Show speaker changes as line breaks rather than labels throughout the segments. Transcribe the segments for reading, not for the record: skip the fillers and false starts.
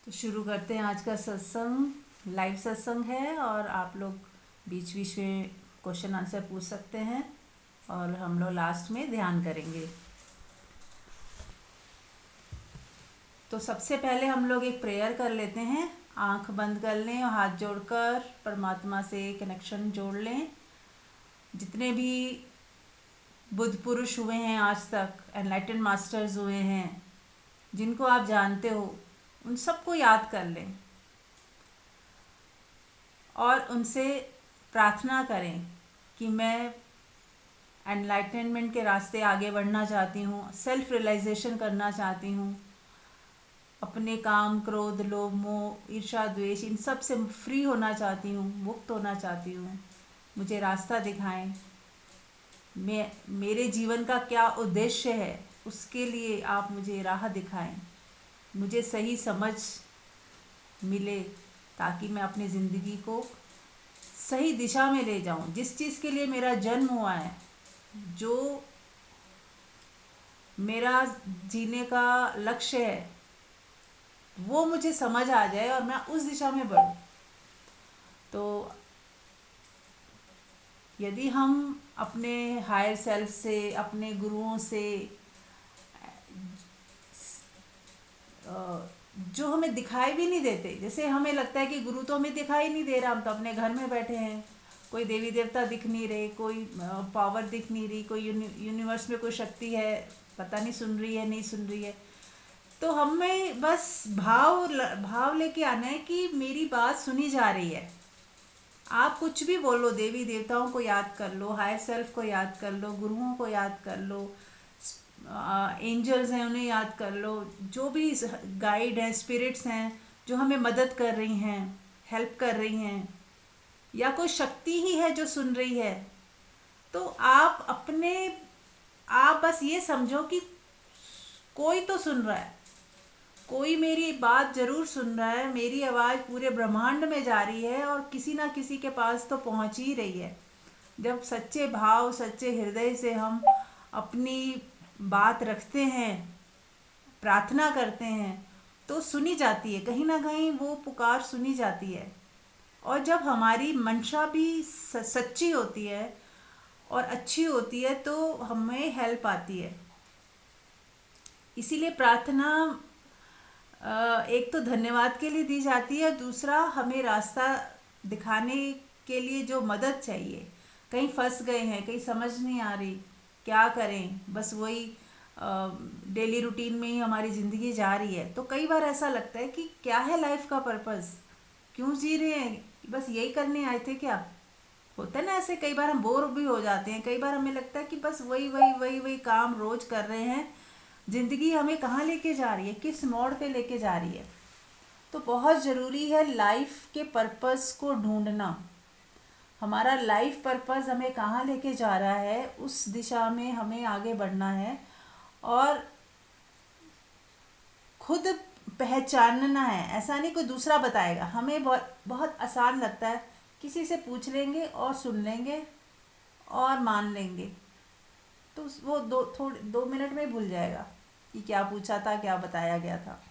तो शुरू करते हैं आज का सत्संग। लाइव सत्संग है और आप लोग बीच बीच में क्वेश्चन आंसर पूछ सकते हैं और हम लोग लास्ट में ध्यान करेंगे। तो सबसे पहले हम लोग एक प्रेयर कर लेते हैं। आंख बंद कर लें और हाथ जोड़कर परमात्मा से कनेक्शन जोड़ लें। जितने भी बुद्ध पुरुष हुए हैं आज तक, एनलाइटेंड मास्टर्स हुए हैं, जिनको आप जानते हो, उन सबको याद कर लें और उनसे प्रार्थना करें कि मैं एनलाइटनमेंट के रास्ते आगे बढ़ना चाहती हूँ, सेल्फ रियलाइजेशन करना चाहती हूँ, अपने काम, क्रोध, लोभ, मोह, ईर्ष्या, द्वेष, इन सब से फ्री होना चाहती हूँ, मुक्त होना चाहती हूँ। मुझे रास्ता दिखाएं। मेरे जीवन का क्या उद्देश्य है, उसके लिए आप मुझे राह दिखाएं। मुझे सही समझ मिले ताकि मैं अपनी ज़िंदगी को सही दिशा में ले जाऊं। जिस चीज़ के लिए मेरा जन्म हुआ है, जो मेरा जीने का लक्ष्य है, वो मुझे समझ आ जाए और मैं उस दिशा में बढ़ूं। तो यदि हम अपने हायर सेल्फ से, अपने गुरुओं से, जो हमें दिखाई भी नहीं देते, जैसे हमें लगता है कि गुरु तो हमें दिखाई नहीं दे रहा, हम तो अपने घर में बैठे हैं, कोई देवी देवता दिख नहीं रहे, कोई पावर दिख नहीं रही, कोई यूनिवर्स में कोई शक्ति है, पता नहीं सुन रही है नहीं सुन रही है। तो हमें बस भाव लेके आना है कि मेरी बात सुनी जा रही है। आप कुछ भी बोलो, देवी देवताओं को याद कर लो, हायर सेल्फ को याद कर लो, गुरुओं को याद कर लो, एंजल्स हैं उन्हें याद कर लो, जो भी गाइड हैं, स्पिरिट्स हैं जो हमें मदद कर रही हैं, हेल्प कर रही हैं, या कोई शक्ति ही है जो सुन रही है। तो आप बस ये समझो कि कोई तो सुन रहा है, कोई मेरी बात जरूर सुन रहा है, मेरी आवाज़ पूरे ब्रह्मांड में जा रही है और किसी ना किसी के पास तो पहुंच ही रही है। जब सच्चे भाव, सच्चे हृदय से हम अपनी बात रखते हैं, प्रार्थना करते हैं, तो सुनी जाती है, कहीं ना कहीं वो पुकार सुनी जाती है। और जब हमारी मंशा भी सच्ची होती है और अच्छी होती है तो हमें हेल्प आती है। इसीलिए प्रार्थना एक तो धन्यवाद के लिए दी जाती है, दूसरा हमें रास्ता दिखाने के लिए जो मदद चाहिए। कहीं फंस गए हैं, कहीं समझ नहीं आ रही, क्या करें, बस वही डेली रूटीन में ही हमारी ज़िंदगी जा रही है। तो कई बार ऐसा लगता है कि क्या है लाइफ का पर्पस, क्यों जी रहे हैं, बस यही करने आए थे क्या। होता है ना ऐसे, कई बार हम बोर भी हो जाते हैं, कई बार हमें लगता है कि बस वही वही वही वही काम रोज कर रहे हैं, ज़िंदगी हमें कहाँ लेके जा रही है, किस मोड़ पे लेके जा रही है। तो बहुत ज़रूरी है लाइफ के पर्पस को ढूंढना। हमारा लाइफ पर्पस हमें कहाँ लेके जा रहा है, उस दिशा में हमें आगे बढ़ना है और खुद पहचानना है। ऐसा नहीं कोई दूसरा बताएगा, हमें बहुत बहुत आसान लगता है, किसी से पूछ लेंगे और सुन लेंगे और मान लेंगे, तो वो 2 मिनट में भूल जाएगा कि क्या पूछा था, क्या बताया गया था।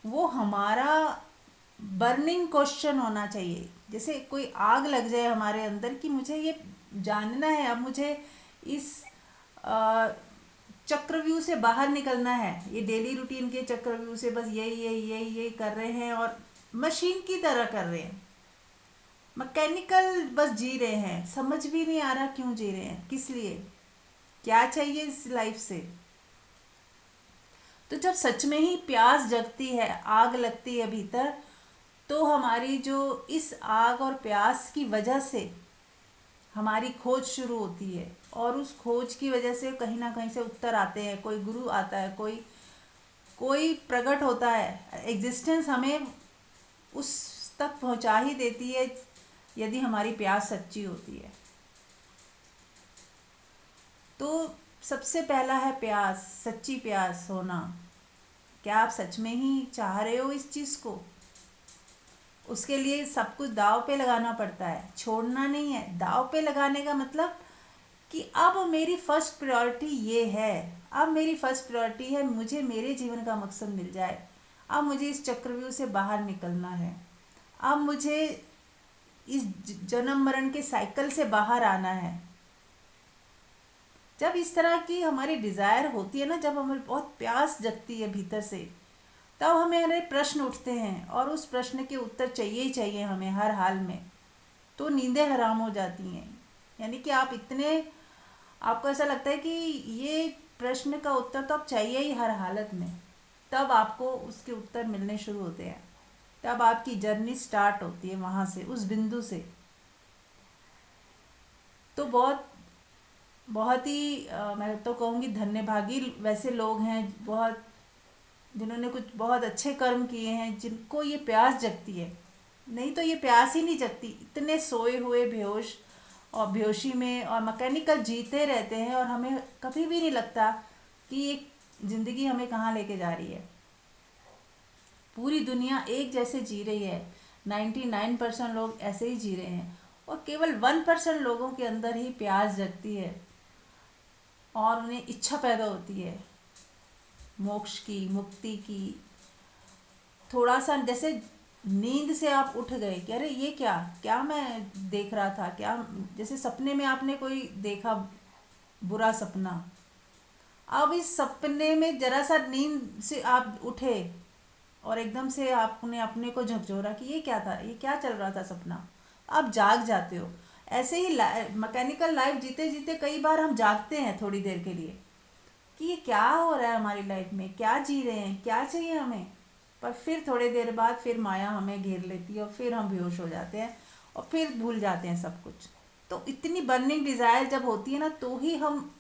वो हमारा बर्निंग क्वेश्चन होना चाहिए। जैसे कोई आग लग जाए हमारे अंदर कि मुझे ये जानना है, अब मुझे इस चक्रव्यूह से बाहर निकलना है, ये डेली रूटीन के चक्रव्यूह से बस यही यही यही यही कर रहे हैं और मशीन की तरह कर रहे हैं, मैकेनिकल बस जी रहे हैं, समझ भी नहीं आ रहा क्यों जी रहे हैं, किस लिए, क्या चाहिए इस लाइफ से। तो जब सच में ही प्यास जगती है, आग लगती है भीतर, तो हमारी जो इस आग और प्यास की वजह से हमारी खोज शुरू होती है और उस खोज की वजह से कहीं ना कहीं से उत्तर आते हैं, कोई गुरु आता है, कोई कोई प्रकट होता है, एग्जिस्टेंस हमें उस तक पहुंचा ही देती है यदि हमारी प्यास सच्ची होती है। तो सबसे पहला है प्यास, सच्ची प्यास होना। क्या आप सच में ही चाह रहे हो इस चीज़ को? उसके लिए सब कुछ दाव पे लगाना पड़ता है, छोड़ना नहीं है। दाव पे लगाने का मतलब कि अब मेरी फर्स्ट प्रायोरिटी ये है, अब मेरी फर्स्ट प्रायोरिटी है मुझे मेरे जीवन का मकसद मिल जाए। अब मुझे इस चक्रव्यूह से बाहर निकलना है। अब मुझे इस जन्म मरण के साइकिल से बाहर आना है। जब इस तरह की हमारी डिज़ायर होती है ना, जब हमें बहुत प्यास जगती है भीतर से, तब हमें हमारे प्रश्न उठते हैं और उस प्रश्न के उत्तर चाहिए ही चाहिए हमें हर हाल में। तो नींदें हराम हो जाती हैं। यानी कि आप इतने, आपको ऐसा लगता है कि ये प्रश्न का उत्तर तो अब चाहिए ही हर हालत में। तब आपको उसके उत्तर मिलने शुरू होते हैं। तब आपकी जर्नी स्टार्ट होती है वहाँ से, उस बिंदु से। तो बहुत बहुत ही मैं तो कहूँगी धन्यभागी वैसे लोग हैं, बहुत, जिन्होंने कुछ बहुत अच्छे कर्म किए हैं, जिनको ये प्यास जगती है। नहीं तो ये प्यास ही नहीं जगती। इतने सोए हुए बेहोश और बेहोशी में और मैकेनिकल जीते रहते हैं, और हमें कभी भी नहीं लगता कि ये ज़िंदगी हमें कहाँ लेके जा रही है। पूरी दुनिया एक जैसे जी रही है, 99% लोग ऐसे ही जी रहे हैं, और केवल 1% लोगों के अंदर ही प्यास जगती है और उन्हें इच्छा पैदा होती है मोक्ष की, मुक्ति की। थोड़ा सा जैसे नींद से आप उठ गए कि अरे ये क्या क्या मैं देख रहा था, क्या, जैसे सपने में आपने कोई देखा बुरा सपना। अब इस सपने में जरा सा नींद से आप उठे और एकदम से आपने अपने को झकझोरा कि ये क्या था, ये क्या चल रहा था सपना। आप जाग जाते हो। ऐसे ही मैकेनिकल लाइफ जीते जीते कई बार हम जागते हैं थोड़ी देर के लिए कि ये क्या हो रहा है हमारी लाइफ में, क्या जी रहे हैं, क्या चाहिए हमें। पर फिर थोड़ी देर बाद फिर माया हमें घेर लेती है और फिर हम बेहोश हो जाते हैं और फिर भूल जाते हैं सब कुछ। तो इतनी बर्निंग डिज़ायर जब होती है ना, तो ही हम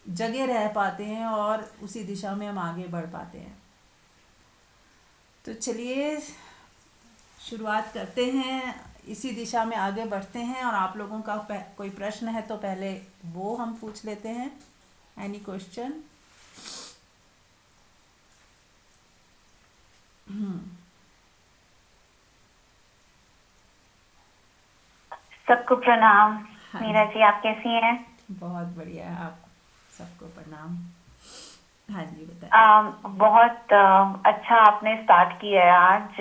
जगे रह पाते हैं और उसी दिशा में हम आगे बढ़ पाते हैं। तो चलिए शुरुआत करते हैं, इसी दिशा में आगे बढ़ते हैं। और आप लोगों का कोई प्रश्न है तो पहले वो हम पूछ लेते हैं। Any question?
सबको प्रणाम।
हाँ
मीरा
जी,
जी, आप कैसी हैं?
बहुत बढ़िया है। आप सबको प्रणाम। हाँ जी, बताइए।
बहुत अच्छा आपने स्टार्ट किया है आज,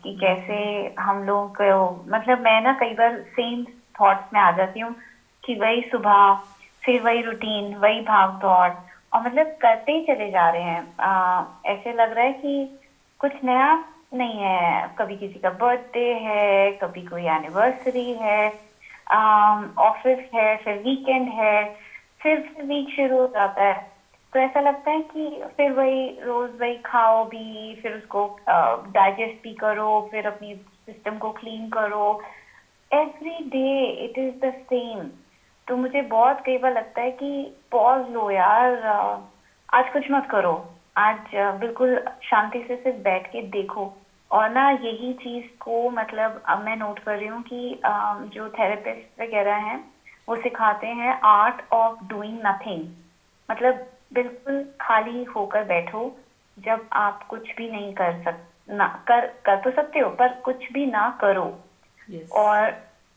कि कैसे हम लोग को, मतलब मैं ना कई बार सेम थॉट्स में आ जाती हूँ कि वही सुबह, फिर वही रूटीन, वही भाग दौड़, और मतलब करते ही चले जा रहे हैं। ऐसे लग रहा है कि कुछ नया नहीं है। कभी किसी का बर्थडे है, कभी कोई एनिवर्सरी है, ऑफिस है, फिर वीकेंड है, फिर वीक शुरू हो जाता है। तो ऐसा लगता है कि फिर वही रोज वही खाओ भी, फिर उसको डाइजेस्ट भी करो, फिर अपनी सिस्टम को क्लीन करो। Every day it is the same. तो मुझे बहुत कई बार लगता है कि पॉज लो यार, आज कुछ मत करो। आज बिल्कुल शांति से सिर्फ बैठ के देखो। और ना यही चीज को, मतलब अब मैं नोट कर रही हूँ कि जो थेरेपिस्ट वगैरह हैं वो सिखाते हैं आर्ट ऑफ डूइंग नथिंग। मतलब बिल्कुल खाली होकर बैठो। जब आप कुछ भी नहीं कर सक ना कर तो सकते हो, पर कुछ भी ना करो।
यस।
और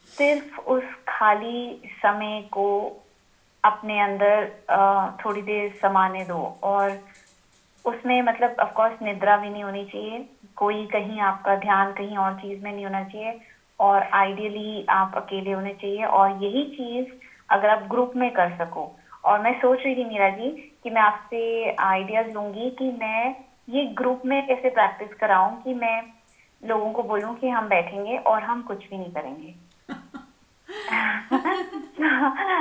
सिर्फ उस खाली समय को अपने अंदर थोड़ी देर समाने दो। और उसमें मतलब ऑफ कोर्स निद्रा भी नहीं होनी चाहिए, कोई कहीं आपका ध्यान कहीं और चीज में नहीं होना चाहिए, और आइडियली आप अकेले होने चाहिए। और यही चीज अगर आप ग्रुप में कर सको। और मैं सोच रही थी मीरा जी कि मैं आपसे आइडियाज लूंगी कि मैं ये ग्रुप में कैसे प्रैक्टिस कराऊं, कि मैं लोगों को बोलूं कि हम बैठेंगे और हम कुछ भी नहीं करेंगे।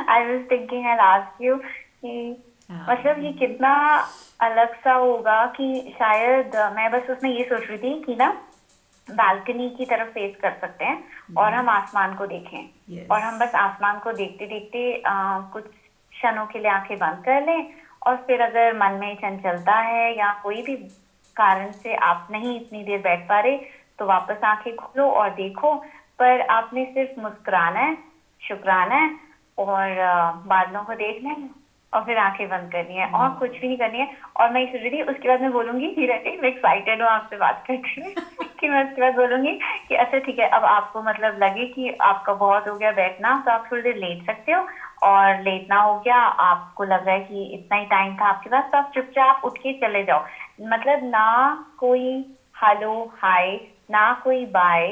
I was thinking I ask you कि मतलब ये
हाँ।
कितना अलग सा होगा, कि शायद मैं बस उसमें ये सोच रही थी कि ना बालकनी की तरफ फेस कर सकते हैं और हम आसमान को देखें। और
यस।
हम बस आसमान को देखते देखते कुछ क्षणों के लिए आंखें बंद कर लें। और फिर अगर मन में चंचलता है या कोई भी कारण से आप नहीं इतनी देर बैठ पा रहे, तो वापस आंखें खोलो और देखो। पर आपने सिर्फ मुस्कुराना है, शुक्राना है, और बादलों को देखना है, और फिर आंखें बंद करनी है और
वाह।
कुछ भी नहीं करनी है। और मैं सोच रही थी उसके बाद मैं बोलूंगी, हीरा जी मैं एक्साइटेड हूँ आपसे बात करके कि मैं उसके बाद बोलूंगी कि अच्छा ठीक है, अब आपको मतलब लगे कि आपका बहुत हो गया बैठना, तो आप थोड़ी देर लेट सकते हो। और लेटना हो गया, आपको लग रहा है कि इतना ही टाइम था आपके पास, तो आप चुपचाप उठ के चले जाओ। मतलब ना कोई हेलो हाय, ना कोई बाय,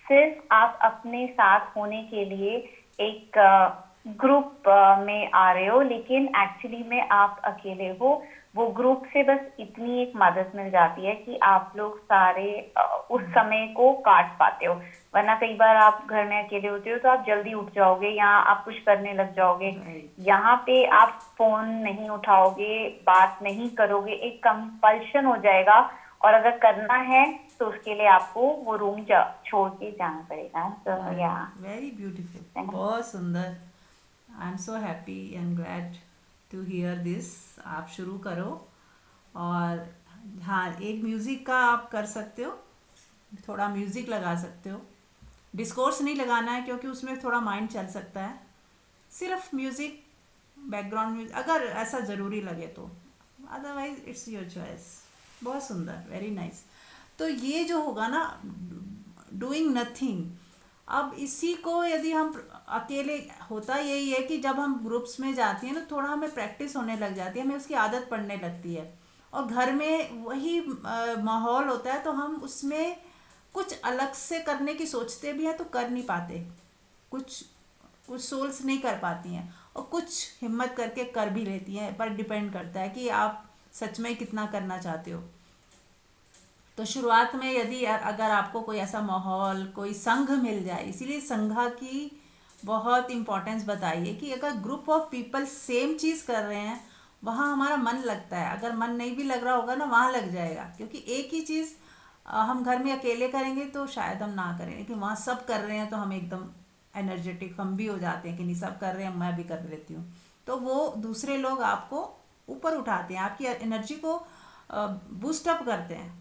सिर्फ आप अपने साथ होने के लिए एक ग्रुप में आ रहे हो, लेकिन एक्चुअली में आप अकेले हो। वो ग्रुप से बस इतनी एक मदद मिल जाती है कि आप लोग सारे उस समय को काट पाते हो। वरना कई बार आप घर में अकेले होते हो तो आप जल्दी उठ जाओगे या आप कुछ करने लग जाओगे।
राइट।
यहाँ पे आप फोन नहीं उठाओगे, बात नहीं करोगे, एक कंपल्शन हो जाएगा। और अगर करना है तो उसके लिए आपको वो रूम छोड़ के जाना पड़ेगा। तो या
राइट, वेरी ब्यूटीफुल, बहुत सुंदर। I am so happy and glad to hear this. आप शुरू करो। और हाँ, एक म्यूज़िक का आप कर सकते हो, थोड़ा म्यूज़िक लगा सकते हो। डिस्कोर्स नहीं लगाना है क्योंकि उसमें थोड़ा माइंड चल सकता है। सिर्फ म्यूज़िक, बैकग्राउंड म्यूजिक अगर ऐसा ज़रूरी लगे तो, अदरवाइज इट्स योर चॉइस। बहुत सुंदर, वेरी नाइस। तो ये जो होगा ना, डूइंग नथिंग, अब इसी को यदि हम अकेले, होता यही है कि जब हम ग्रुप्स में जाती हैं ना, थोड़ा हमें प्रैक्टिस होने लग जाती है, हमें उसकी आदत पड़ने लगती है। और घर में वही माहौल होता है तो हम उसमें कुछ अलग से करने की सोचते भी हैं तो कर नहीं पाते। कुछ कुछ सोल्स नहीं कर पाती हैं और कुछ हिम्मत करके कर भी लेती हैं, पर डिपेंड करता है कि आप सच में कितना करना चाहते हो। तो शुरुआत में यदि अगर आपको कोई ऐसा माहौल, कोई संघ मिल जाए, इसीलिए संघा की बहुत इम्पोर्टेंस बताइए कि अगर ग्रुप ऑफ पीपल सेम चीज़ कर रहे हैं, वहाँ हमारा मन लगता है। अगर मन नहीं भी लग रहा होगा ना, वहाँ लग जाएगा, क्योंकि एक ही चीज़ हम घर में अकेले करेंगे तो शायद हम ना करें, लेकिन वहाँ सब कर रहे हैं तो हम एकदम एनर्जेटिक हम भी हो जाते हैं कि नहीं, सब कर रहे हैं मैं भी कर लेती हूँ। तो वो दूसरे लोग आपको ऊपर उठाते हैं, आपकी एनर्जी को बूस्ट अप करते हैं।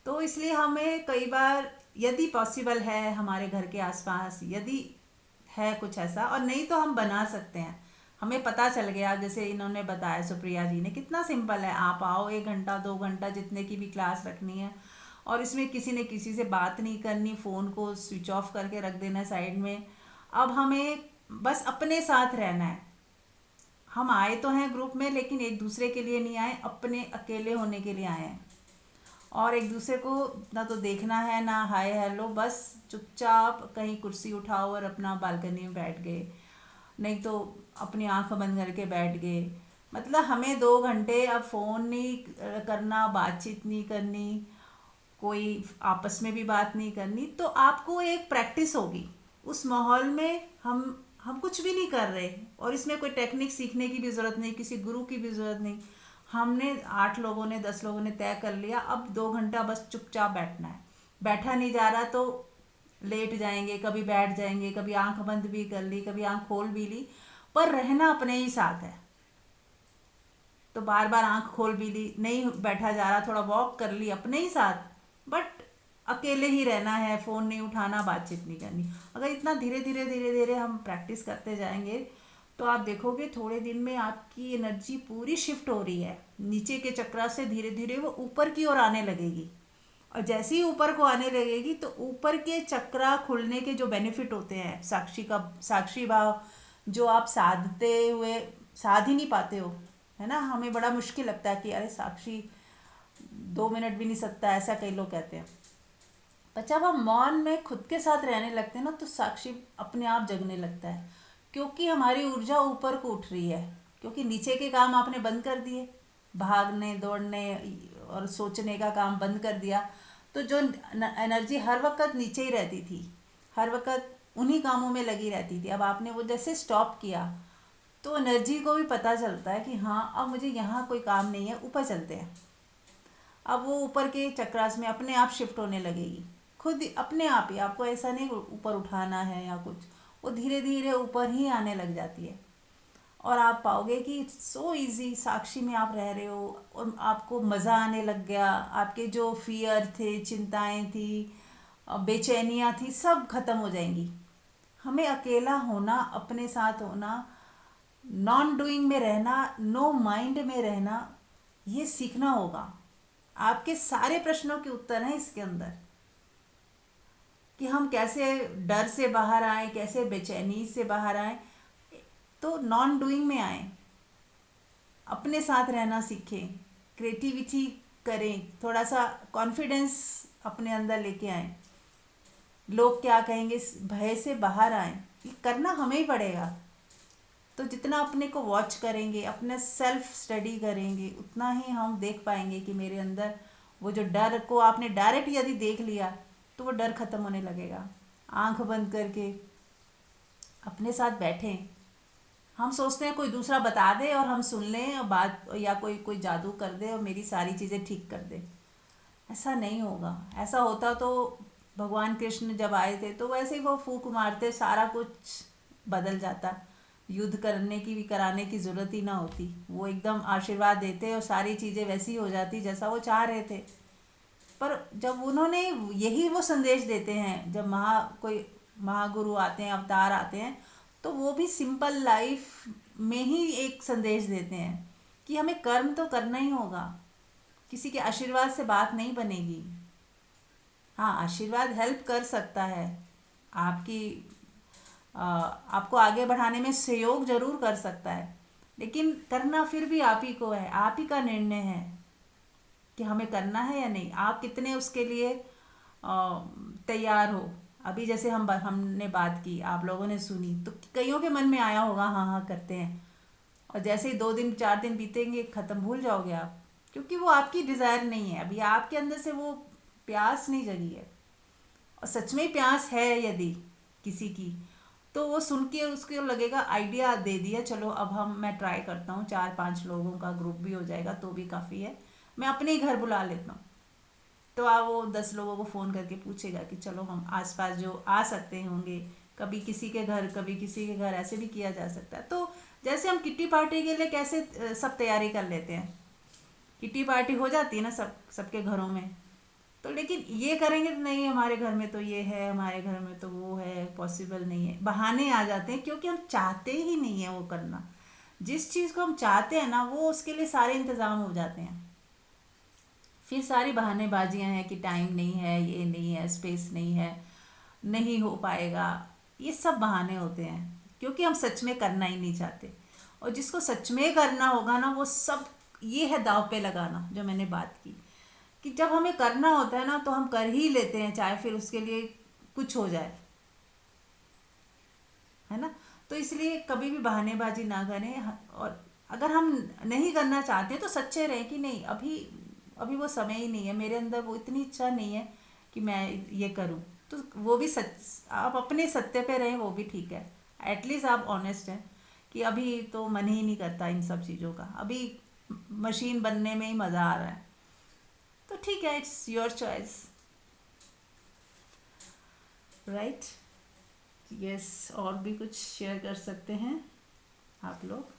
तो इसलिए हमें कई बार, यदि पॉसिबल है हमारे घर के आसपास, यदि है कुछ ऐसा, और नहीं तो हम बना सकते हैं। हमें पता चल गया, जैसे इन्होंने बताया, सुप्रिया जी ने, कितना सिंपल है। आप आओ, 1 घंटा 2 घंटा जितने की भी क्लास रखनी है, और इसमें किसी ने किसी से बात नहीं करनी, फ़ोन को स्विच ऑफ करके रख देना साइड में। अब हमें बस अपने साथ रहना है। हम आए तो हैं ग्रुप में, लेकिन एक दूसरे के लिए नहीं आए, अपने अकेले होने के लिए आए हैं। और एक दूसरे को ना तो देखना है ना हाय हेलो, बस चुपचाप कहीं कुर्सी उठाओ और अपना बालकनी में बैठ गए, नहीं तो अपनी आंख बंद करके बैठ गए। मतलब हमें 2 घंटे अब फ़ोन नहीं करना, बातचीत नहीं करनी, कोई आपस में भी बात नहीं करनी। तो आपको एक प्रैक्टिस होगी उस माहौल में। हम कुछ भी नहीं कर रहे, और इसमें कोई टेक्निक सीखने की भी ज़रूरत नहीं, किसी गुरु की भी ज़रूरत नहीं। हमने 8 लोगों ने 10 लोगों ने तय कर लिया, अब 2 घंटा बस चुपचाप बैठना है। बैठा नहीं जा रहा तो लेट जाएंगे, कभी बैठ जाएंगे, कभी आंख बंद भी कर ली, कभी आंख खोल भी ली, पर रहना अपने ही साथ है। तो बार बार आंख खोल भी ली, नहीं बैठा जा रहा, थोड़ा वॉक कर ली अपने ही साथ, बट अकेले ही रहना है, फ़ोन नहीं उठाना, बातचीत नहीं करनी। अगर इतना धीरे धीरे धीरे धीरे हम प्रैक्टिस करते जाएंगे तो आप देखोगे थोड़े दिन में आपकी एनर्जी पूरी शिफ्ट हो रही है नीचे के चक्रा से, धीरे धीरे वो ऊपर की ओर आने लगेगी। और जैसे ही ऊपर को आने लगेगी तो ऊपर के चक्रा खुलने के जो बेनिफिट होते हैं, साक्षी भाव जो आप साधते हुए साध ही नहीं पाते हो, है ना। हमें बड़ा मुश्किल लगता है कि अरे साक्षी 2 मिनट भी नहीं सकता, ऐसा कई लोग कहते हैं। पर जब हम मौन में खुद के साथ रहने लगते हैं ना, तो साक्षी अपने आप जगने लगता है, क्योंकि हमारी ऊर्जा ऊपर को उठ रही है, क्योंकि नीचे के काम आपने बंद कर दिए, भागने दौड़ने और सोचने का काम बंद कर दिया। तो जो एनर्जी हर वक्त नीचे ही रहती थी, हर वक्त उन्हीं कामों में लगी रहती थी, अब आपने वो जैसे स्टॉप किया, तो एनर्जी को भी पता चलता है कि हाँ अब मुझे यहाँ कोई काम नहीं है, ऊपर चलते हैं। अब वो ऊपर के चक्रास में अपने आप शिफ्ट होने लगेगी, खुद अपने आप ही। आपको ऐसा नहीं ऊपर उठाना है या कुछ, वो धीरे धीरे ऊपर ही आने लग जाती है। और आप पाओगे कि इट्स सो इजी, साक्षी में आप रह रहे हो और आपको मज़ा आने लग गया। आपके जो फियर थे, चिंताएं थी, बेचैनियाँ थी, सब खत्म हो जाएंगी। हमें अकेला होना, अपने साथ होना, नॉन डूइंग में रहना, नो माइंड में रहना, ये सीखना होगा। आपके सारे प्रश्नों के उत्तर हैं इसके अंदर, कि हम कैसे डर से बाहर आए, कैसे बेचैनी से बाहर आए। तो नॉन डूइंग में आए, अपने साथ रहना सीखें, क्रिएटिविटी करें, थोड़ा सा कॉन्फिडेंस अपने अंदर लेके आए, लोग क्या कहेंगे इस भय से बाहर आए, ये करना हमें ही पड़ेगा। तो जितना अपने को वॉच करेंगे, अपने सेल्फ स्टडी करेंगे, उतना ही हम देख पाएंगे कि मेरे अंदर वो जो डर को आपने डायरेक्ट यदि देख लिया तो वो डर खत्म होने लगेगा। आंख बंद करके अपने साथ बैठें। हम सोचते हैं कोई दूसरा बता दे और हम सुन लें और बात, या कोई कोई जादू कर दे और मेरी सारी चीज़ें ठीक कर दे। ऐसा नहीं होगा। ऐसा होता तो भगवान कृष्ण जब आए थे तो वैसे ही वो फूंक मारते, सारा कुछ बदल जाता, युद्ध करने की भी कराने की ज़रूरत ही ना होती, वो एकदम आशीर्वाद देते और सारी चीज़ें वैसी हो जाती जैसा वो चाह रहे थे। पर जब उन्होंने, यही वो संदेश देते हैं, जब कोई महागुरु आते हैं, अवतार आते हैं, तो वो भी सिंपल लाइफ में ही एक संदेश देते हैं कि हमें कर्म तो करना ही होगा, किसी के आशीर्वाद से बात नहीं बनेगी। हाँ, आशीर्वाद हेल्प कर सकता है, आपकी आपको आगे बढ़ाने में सहयोग जरूर कर सकता है, लेकिन करना फिर भी आप ही को है, आप ही का निर्णय है कि हमें करना है या नहीं, आप कितने उसके लिए तैयार हो। अभी जैसे हमने बात की, आप लोगों ने सुनी, तो कईयों के मन में आया होगा हाँ हाँ करते हैं, और जैसे ही 2 दिन 4 दिन बीतेंगे खत्म, भूल जाओगे आप, क्योंकि वो आपकी डिज़ायर नहीं है, अभी आपके अंदर से वो प्यास नहीं जगी है। और सच में प्यास है यदि किसी की, तो वो सुन के उसको लगेगा आइडिया दे दिया, चलो अब मैं ट्राई करता हूँ, 4-5 लोगों का ग्रुप भी हो जाएगा तो भी काफ़ी है, मैं अपने ही घर बुला लेता हूँ। तो आप वो 10 लोगों को फ़ोन करके पूछेगा कि चलो हम आसपास जो आ सकते होंगे, कभी किसी के घर कभी किसी के घर, ऐसे भी किया जा सकता है। तो जैसे हम किट्टी पार्टी के लिए कैसे सब तैयारी कर लेते हैं, किट्टी पार्टी हो जाती है ना सबके घरों में, तो लेकिन ये करेंगे तो नहीं, हमारे घर में तो ये है, हमारे घर में तो वो है, पॉसिबल नहीं है, बहाने आ जाते हैं, क्योंकि हम चाहते ही नहीं है वो करना। जिस चीज़ को हम चाहते हैं ना, वो उसके लिए सारे इंतज़ाम हो जाते हैं, फिर सारी बहानेबाजियां हैं कि टाइम नहीं है, ये नहीं है, स्पेस नहीं है, नहीं हो पाएगा, ये सब बहाने होते हैं, क्योंकि हम सच में करना ही नहीं चाहते। और जिसको सच में करना होगा ना, वो सब, ये है दाव पे लगाना, जो मैंने बात की कि जब हमें करना होता है ना तो हम कर ही लेते हैं, चाहे फिर उसके लिए कुछ हो जाए, है ना। तो इसलिए कभी भी बहानेबाजी ना करें, और अगर हम नहीं करना चाहते हैं तो सच्चे रहें कि नहीं, अभी अभी वो समय ही नहीं है, मेरे अंदर वो इतनी इच्छा नहीं है कि मैं ये करूं। तो वो भी सच, आप अपने सत्य पे रहें, वो भी ठीक है। एटलीस्ट आप ऑनेस्ट हैं कि अभी तो मन ही नहीं करता इन सब चीज़ों का, अभी मशीन बनने में ही मज़ा आ रहा है, तो ठीक है, it's your choice, right. Yes, और भी कुछ शेयर कर सकते हैं आप लोग।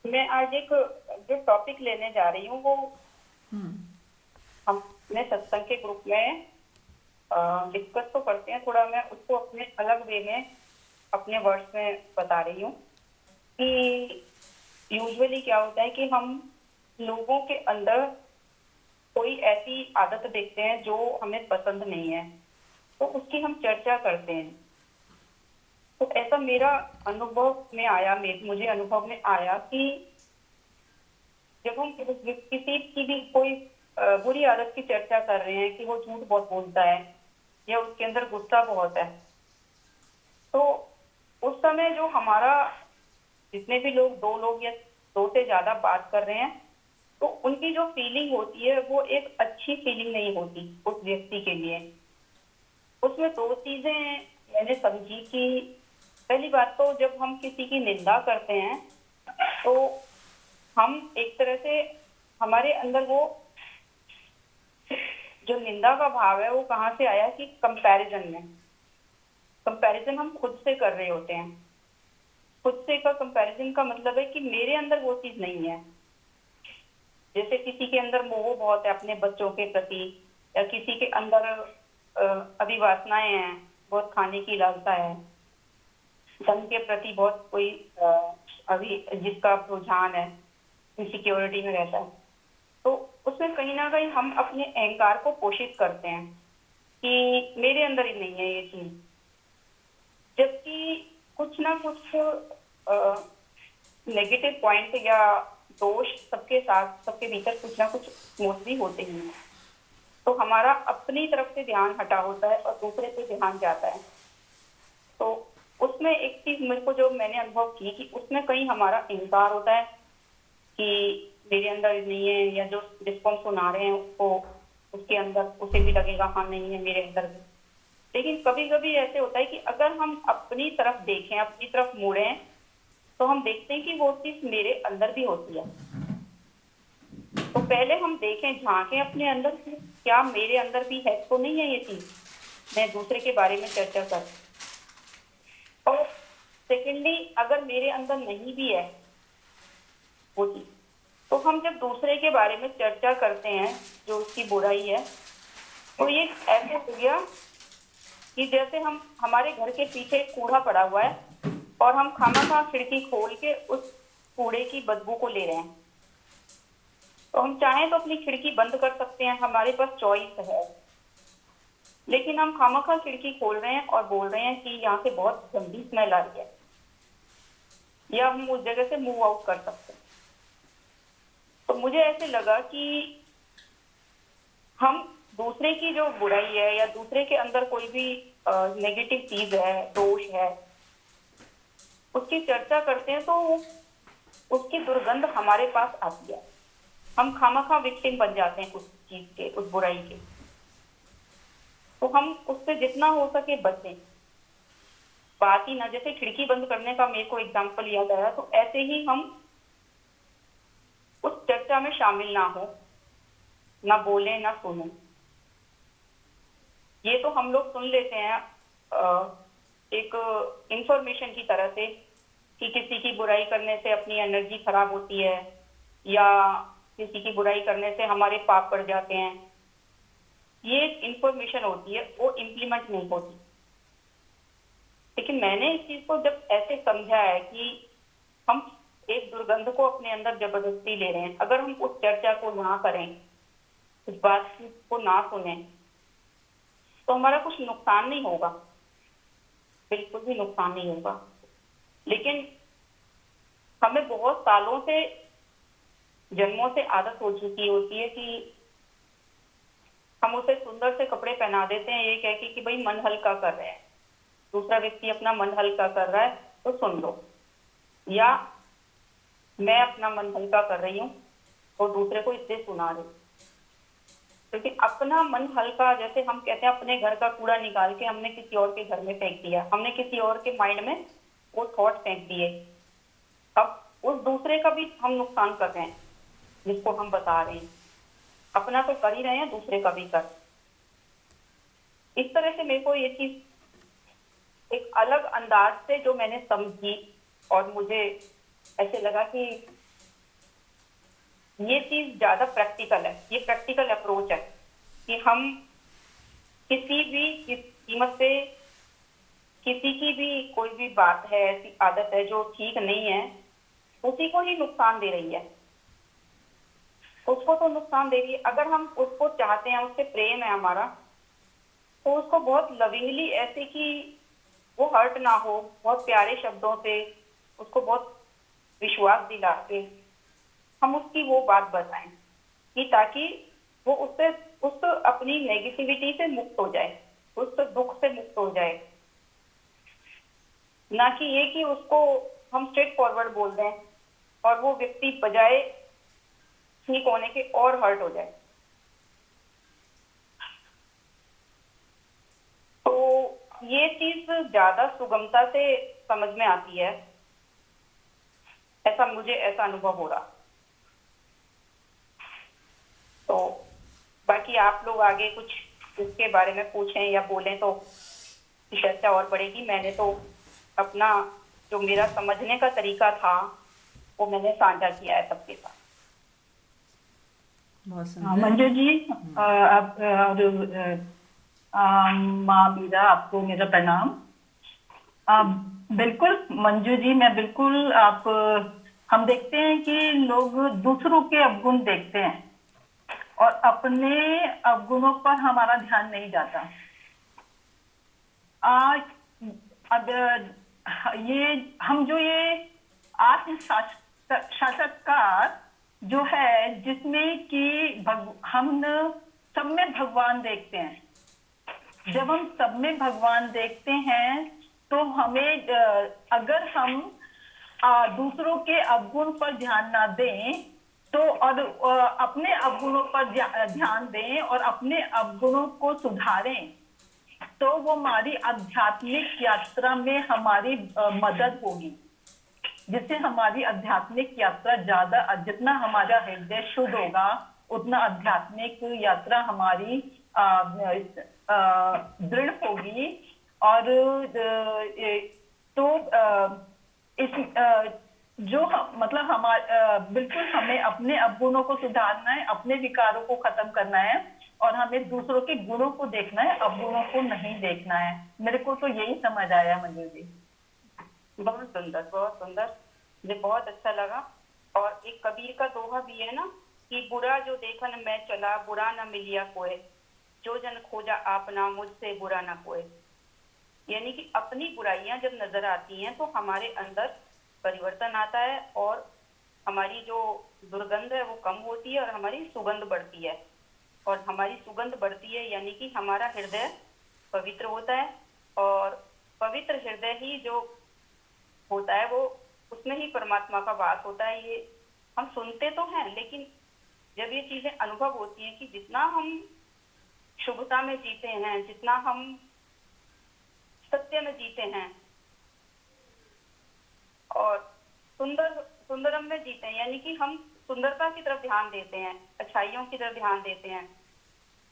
मैं आज एक जो टॉपिक लेने जा रही हूँ वो
हम्म।
हम अपने सत्संग के ग्रुप में डिस्कस तो करते हैं, थोड़ा मैं उसको अपने अलग वे में अपने वर्ड्स में बता रही हूँ कि यूजुअली क्या होता है कि हम लोगों के अंदर कोई ऐसी आदत देखते हैं जो हमें पसंद नहीं है, तो उसकी हम चर्चा करते हैं। तो ऐसा मेरा अनुभव में आया, मुझे अनुभव में आया कि जब हम किसी की भी कोई बुरी आदत की चर्चा कर रहे हैं कि वो झूठ बहुत बोलता है या उसके अंदर गुस्सा बहुत है, तो उस समय जो हमारा, जितने भी लोग, 2 लोग या 2 से ज्यादा बात कर रहे हैं, तो उनकी जो फीलिंग होती है वो एक अच्छी फीलिंग नहीं होती उस व्यक्ति के लिए। उसमें 2 चीजें मैंने समझी कि पहली बात तो जब हम किसी की निंदा करते हैं तो हम एक तरह से, हमारे अंदर वो जो निंदा का भाव है वो कहाँ से आया कि कंपैरिजन हम खुद से कर रहे होते हैं। खुद से का कंपैरिजन का मतलब है कि मेरे अंदर वो चीज नहीं है। जैसे किसी के अंदर मोह बहुत है अपने बच्चों के प्रति, या किसी के अंदर अभी वासनाएं हैं, बहुत खाने की लालसा है, धन के प्रति बहुत कोई अभी जिसका रुझान है, इनसिक्योरिटी में रहता है, तो उसमें कहीं ना कहीं हम अपने अहंकार को पोषित करते हैं कि मेरे अंदर ही नहीं है ये चीज। जबकि कुछ ना कुछ नेगेटिव पॉइंट या दोष सबके साथ, सबके भीतर कुछ ना कुछ मोस्टली होते ही हैं। तो हमारा अपनी तरफ से ध्यान हटा होता है और दूसरे पे ध्यान जाता है। तो उसमें एक चीज मेरे को जो मैंने अनुभव की कि उसमें कहीं हमारा इंकार होता है कि मेरे अंदर नहीं है, या जो जिसको हम सुना रहे हैं उसको, उसके अंदर उसे भी लगेगा हाँ नहीं है मेरे अंदर भी। लेकिन कभी कभी ऐसे होता है कि अगर हम अपनी तरफ देखें, अपनी तरफ मुड़ें, तो हम देखते हैं कि वो चीज मेरे अंदर भी होती है। तो पहले हम देखें, झांकें अपने अंदर कि क्या मेरे अंदर भी है, तो नहीं है ये चीज मैं दूसरे के बारे में चर्चा कर। और सेकेंडली, अगर मेरे अंदर नहीं भी है वो चीज, तो हम जब दूसरे के बारे में चर्चा करते हैं जो उसकी बुराई है, तो ये ऐसे हो गया कि जैसे हम, हमारे घर के पीछे एक कूड़ा पड़ा हुआ है और हम खामखा खिड़की खोल के उस कूड़े की बदबू को ले रहे हैं। तो हम चाहें तो अपनी खिड़की बंद कर सकते हैं, हमारे पास चॉइस है। लेकिन हम खामखा खिड़की खोल रहे हैं और बोल रहे हैं कि यहाँ से बहुत गंदी स्मेल आ रही है, या हम उस जगह से मूव आउट कर सकते हैं। तो मुझे ऐसे लगा कि हम दूसरे की जो बुराई है या दूसरे के अंदर कोई भी नेगेटिव चीज है, दोष है, उसकी चर्चा करते हैं तो उसकी दुर्गंध हमारे पास आती है। हम खामखा विक्टिम बन जाते हैं उस चीज के, उस बुराई के। तो हम उससे जितना हो सके बचें। बात ही ना, जैसे खिड़की बंद करने का मेरे को एग्जाम्पल याद आया, तो ऐसे ही हम उस चर्चा में शामिल ना हो, ना बोले ना सुने। ये तो हम लोग सुन लेते हैं एक इंफॉर्मेशन की तरह से कि किसी की बुराई करने से अपनी एनर्जी खराब होती है, या किसी की बुराई करने से हमारे पाप बढ़ जाते हैं। ये इंफॉर्मेशन होती है, वो इम्प्लीमेंट नहीं होती। लेकिन मैंने इस चीज को जब ऐसे समझा है कि हम एक दुर्गंध को अपने अंदर जबरदस्ती ले रहे हैं, अगर हम उस चर्चा को ना करें, उस बात को ना सुने, तो हमारा कुछ नुकसान नहीं होगा, बिल्कुल भी नुकसान नहीं होगा। लेकिन हमें बहुत सालों से, जन्मों से आदत हो चुकी होती है कि हम उसे सुंदर से कपड़े पहना देते हैं, ये कह के कि भाई मन हल्का कर रहे हैं, दूसरा व्यक्ति अपना मन हल्का कर रहा है तो सुन लो, या मैं अपना मन हल्का कर रही हूँ और दूसरे को इससे सुना रही हूँ। क्योंकि अपना मन हल्का, जैसे हम कहते हैं अपने घर का कूड़ा निकाल के हमने किसी और के घर में फेंक दिया, हमने किसी और के माइंड में वो थॉट फेंक दिए। अब उस दूसरे का भी हम नुकसान कर रहे हैं जिसको हम बता रहे हैं। अपना तो कर ही रहे हैं, दूसरे का भी कर। इस तरह से मेरे को ये चीज एक अलग अंदाज से जो मैंने समझी, और मुझे ऐसे लगा कि ये चीज ज्यादा प्रैक्टिकल है, ये प्रैक्टिकल अप्रोच है कि हम किसी भी कीमत पे, किसी की भी कोई भी बात है, ऐसी आदत है जो ठीक नहीं है, उसी को ही नुकसान दे रही है, उसको तो नुकसान दे रही है। अगर हम उसको चाहते हैं, उससे प्रेम है हमारा, तो उसको बहुत लविंगली, ऐसे कि वो हर्ट ना हो, बहुत प्यारे शब्दों से उसको बहुत विश्वास दिला के हम उसकी वो बात बताएं कि ताकि वो उससे, उस अपनी नेगेटिविटी से मुक्त हो जाए, उस दुख से मुक्त हो जाए। ना कि ये कि उसको हम स्ट्रेट फॉरवर्ड बोल दें और वो व्यक्ति बजाय ठीक होने के और हर्ट हो जाए। तो ये चीज ज्यादा सुगमता से समझ में आती है, ऐसा मुझे ऐसा अनुभव हो रहा। तो बाकी आप लोग आगे कुछ इसके बारे में पूछें या बोलें तो चर्चा और बढ़ेगी। मैंने तो अपना जो मेरा समझने का तरीका था वो मैंने साझा किया है सबके साथ।
बहुत
हाँ
सुंदर।
मंजू जी, आप और माँ मीरा, आपको मेरा प्रणाम। बिल्कुल मंजू जी, मैं बिल्कुल आप, हम देखते हैं कि लोग दूसरों के अवगुण देखते हैं और अपने अवगुणों पर हमारा ध्यान नहीं जाता। आज अब ये हम जो ये आत्म साक्षात्कार जो है, जिसमें कि हम सब में भगवान देखते हैं। जब हम सब में भगवान देखते हैं तो हमें अगर हम दूसरों के अवगुण पर ध्यान ना दें तो, और अपने अवगुणों पर ध्यान दें और अपने अवगुणों को सुधारें, तो वो हमारी आध्यात्मिक यात्रा में हमारी मदद होगी, जिससे हमारी आध्यात्मिक यात्रा ज्यादा, जितना हमारा हृदय शुद्ध होगा उतना आध्यात्मिक यात्रा हमारी दृढ़ होगी। और तो इस जो मतलब बिल्कुल हमें अपने अवगुणों को सुधारना है, अपने विकारों को खत्म करना है, और हमें दूसरों के गुणों को देखना है, अवगुणों को नहीं देखना है। मेरे को तो यही समझ आया मंजू जी।
बहुत सुंदर, बहुत सुंदर, मुझे बहुत अच्छा लगा। और एक कबीर का दोहा भी है ना कि बुरा जो देखन मैं चला, बुरा न मिलिया कोय, जो जन खोजा आपना, मुझसे बुरा न कोय। यानी कि अपनी बुराइयां जब नजर आती हैं तो हमारे अंदर परिवर्तन आता है और हमारी जो दुर्गंध है वो कम होती है और हमारी सुगंध बढ़ती है। और हमारी सुगंध बढ़ती है यानी कि हमारा हृदय पवित्र होता है, और पवित्र हृदय ही जो होता है वो, उसमें ही परमात्मा का वास होता है। ये हम सुनते तो हैं, लेकिन जब ये चीजें अनुभव होती हैं कि जितना हम शुभता में जीते हैं, जितना हम सत्य में जीते हैं और सुंदरम में जीते हैं, यानी कि हम सुंदरता की तरफ ध्यान देते हैं, अच्छाइयों की तरफ ध्यान देते हैं,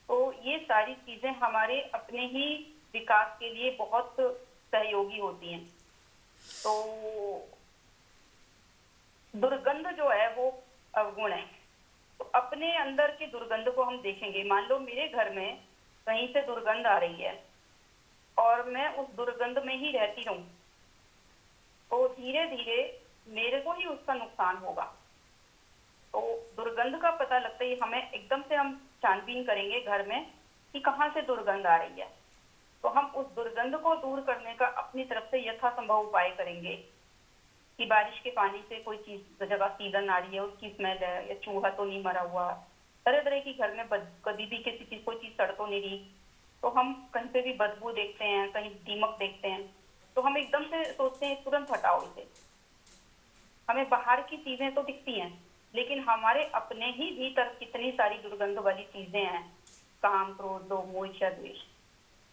तो ये सारी चीजें हमारे अपने ही विकास के लिए बहुत सहयोगी होती हैं। तो दुर्गंध जो है वो अवगुण है। तो अपने अंदर की दुर्गंध को हम देखेंगे। मान लो मेरे घर में कहीं से दुर्गंध आ रही है और मैं उस दुर्गंध में ही रहती रहूं, तो धीरे धीरे मेरे को ही उसका नुकसान होगा। तो दुर्गंध का पता लगता ही हमें एकदम से हम छानबीन करेंगे घर में कि कहाँ से दुर्गंध आ रही है, तो हम उस दुर्गंध को दूर करने का अपनी तरफ से यथासंभव उपाय करेंगे कि बारिश के पानी से कोई चीज जगह सीलन आ रही है, उसकी स्मेल है, या चूहा तो नहीं मरा हुआ, तरह तरह की घर में कभी भी किसी चीज कोई चीज सड़ तो नहीं रही, तो हम कहीं पे भी बदबू देखते हैं, कहीं दीमक देखते हैं, तो हम एकदम से सोचते हैं तुरंत हटाओ इसे। हमें बाहर की चीजें तो दिखती हैं, लेकिन हमारे अपने ही भीतर कितनी सारी दुर्गंध वाली चीजें हैं, काम, क्रोध, लोभ, मोह, इच्छा, द्वेष।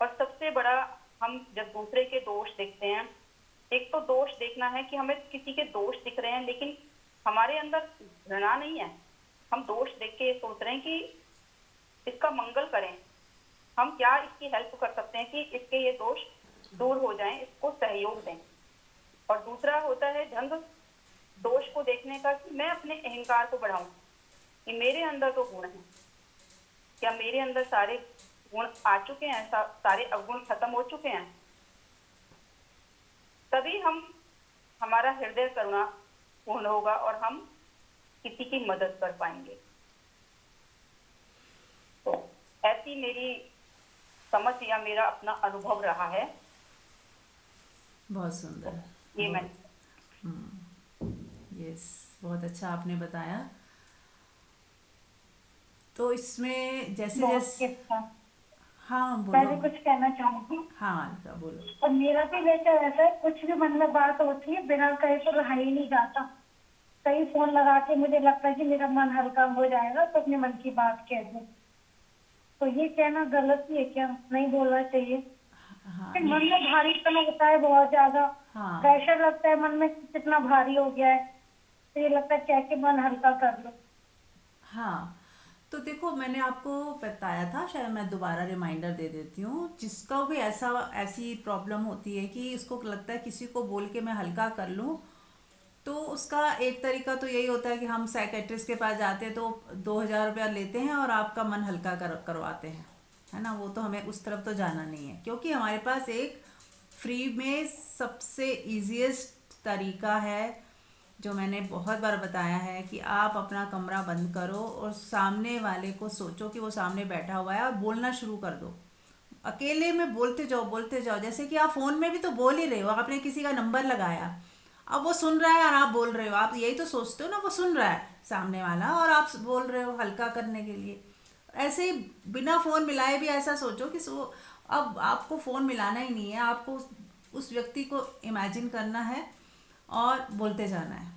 और सबसे बड़ा, हम जब दूसरे के दोष देखते हैं, एक तो दोष देखना है कि हमें किसी के दोष दिख रहे हैं, लेकिन हमारे अंदर घृणा नहीं है। हम दोष देख के सोच रहे हैं कि इसका मंगल करें, हम क्या इसकी हेल्प कर सकते हैं कि इसके ये दोष दूर हो जाएं, इसको सहयोग दें। और दूसरा होता है ढंग दोष को देखने का कि मैं अपने अहंकार को बढ़ाऊं कि मेरे अंदर तो गुण है, क्या मेरे अंदर सारे गुण आ चुके हैं, सारे अवगुण खत्म हो चुके हैं, तभी हमारा हृदय करुणा पूर्ण होगा और हम किसी की मदद कर पाएंगे। तो ऐसी मेरी समझ या मेरा अपना अनुभव रहा है।
बहुत सुंदर।
ये मैं
यस, बहुत अच्छा आपने बताया। तो इसमें जैसे जैसे हाँ
मैं
बोलो।
भी कुछ कहना चाहूंगी।
हाँ अलका बोलो।
और मेरा भी नेचर ऐसा है, कुछ भी मन में बात होती है बिना कहे तो रहा ही नहीं जाता। कहीं फोन लगा के मुझे लगता है कि मेरा मन हल्का हो जाएगा तो अपने मन की बात कह दूं। तो ये कहना गलत ही है क्या? नहीं बोलना चाहिए।
हाँ
मन में भारीपन होता है बहुत ज्यादा,
हाँ
प्रेशर लगता है मन में कितना भारी हो गया है, तो ये लगता है कह के मन हल्का कर लो।
हाँ। तो देखो, मैंने आपको बताया था, शायद मैं दोबारा रिमाइंडर दे देती हूँ, जिसका भी ऐसी प्रॉब्लम होती है कि इसको लगता है किसी को बोल के मैं हल्का कर लूँ, तो उसका एक तरीका तो यही होता है कि हम साइकेट्रिस्ट के पास जाते हैं तो 2,000 रुपया लेते हैं और आपका मन हल्का करवाते हैं, है ना। वो तो हमें उस तरफ तो जाना नहीं है, क्योंकि हमारे पास एक फ्री में सबसे ईजीएस्ट तरीका है जो मैंने बहुत बार बताया है कि आप अपना कमरा बंद करो और सामने वाले को सोचो कि वो सामने बैठा हुआ है और बोलना शुरू कर दो। अकेले में बोलते जाओ, जैसे कि आप फ़ोन में भी तो बोल ही रहे हो, आपने किसी का नंबर लगाया, अब वो सुन रहा है और आप बोल रहे हो, आप यही तो सोचते हो ना, वो सुन रहा है सामने वाला और आप बोल रहे हो हल्का करने के लिए। ऐसे ही बिना फ़ोन मिलाए भी ऐसा सोचो कि अब आपको फ़ोन मिलाना ही नहीं है, आपको उस व्यक्ति को इमेजिन करना है और बोलते जाना है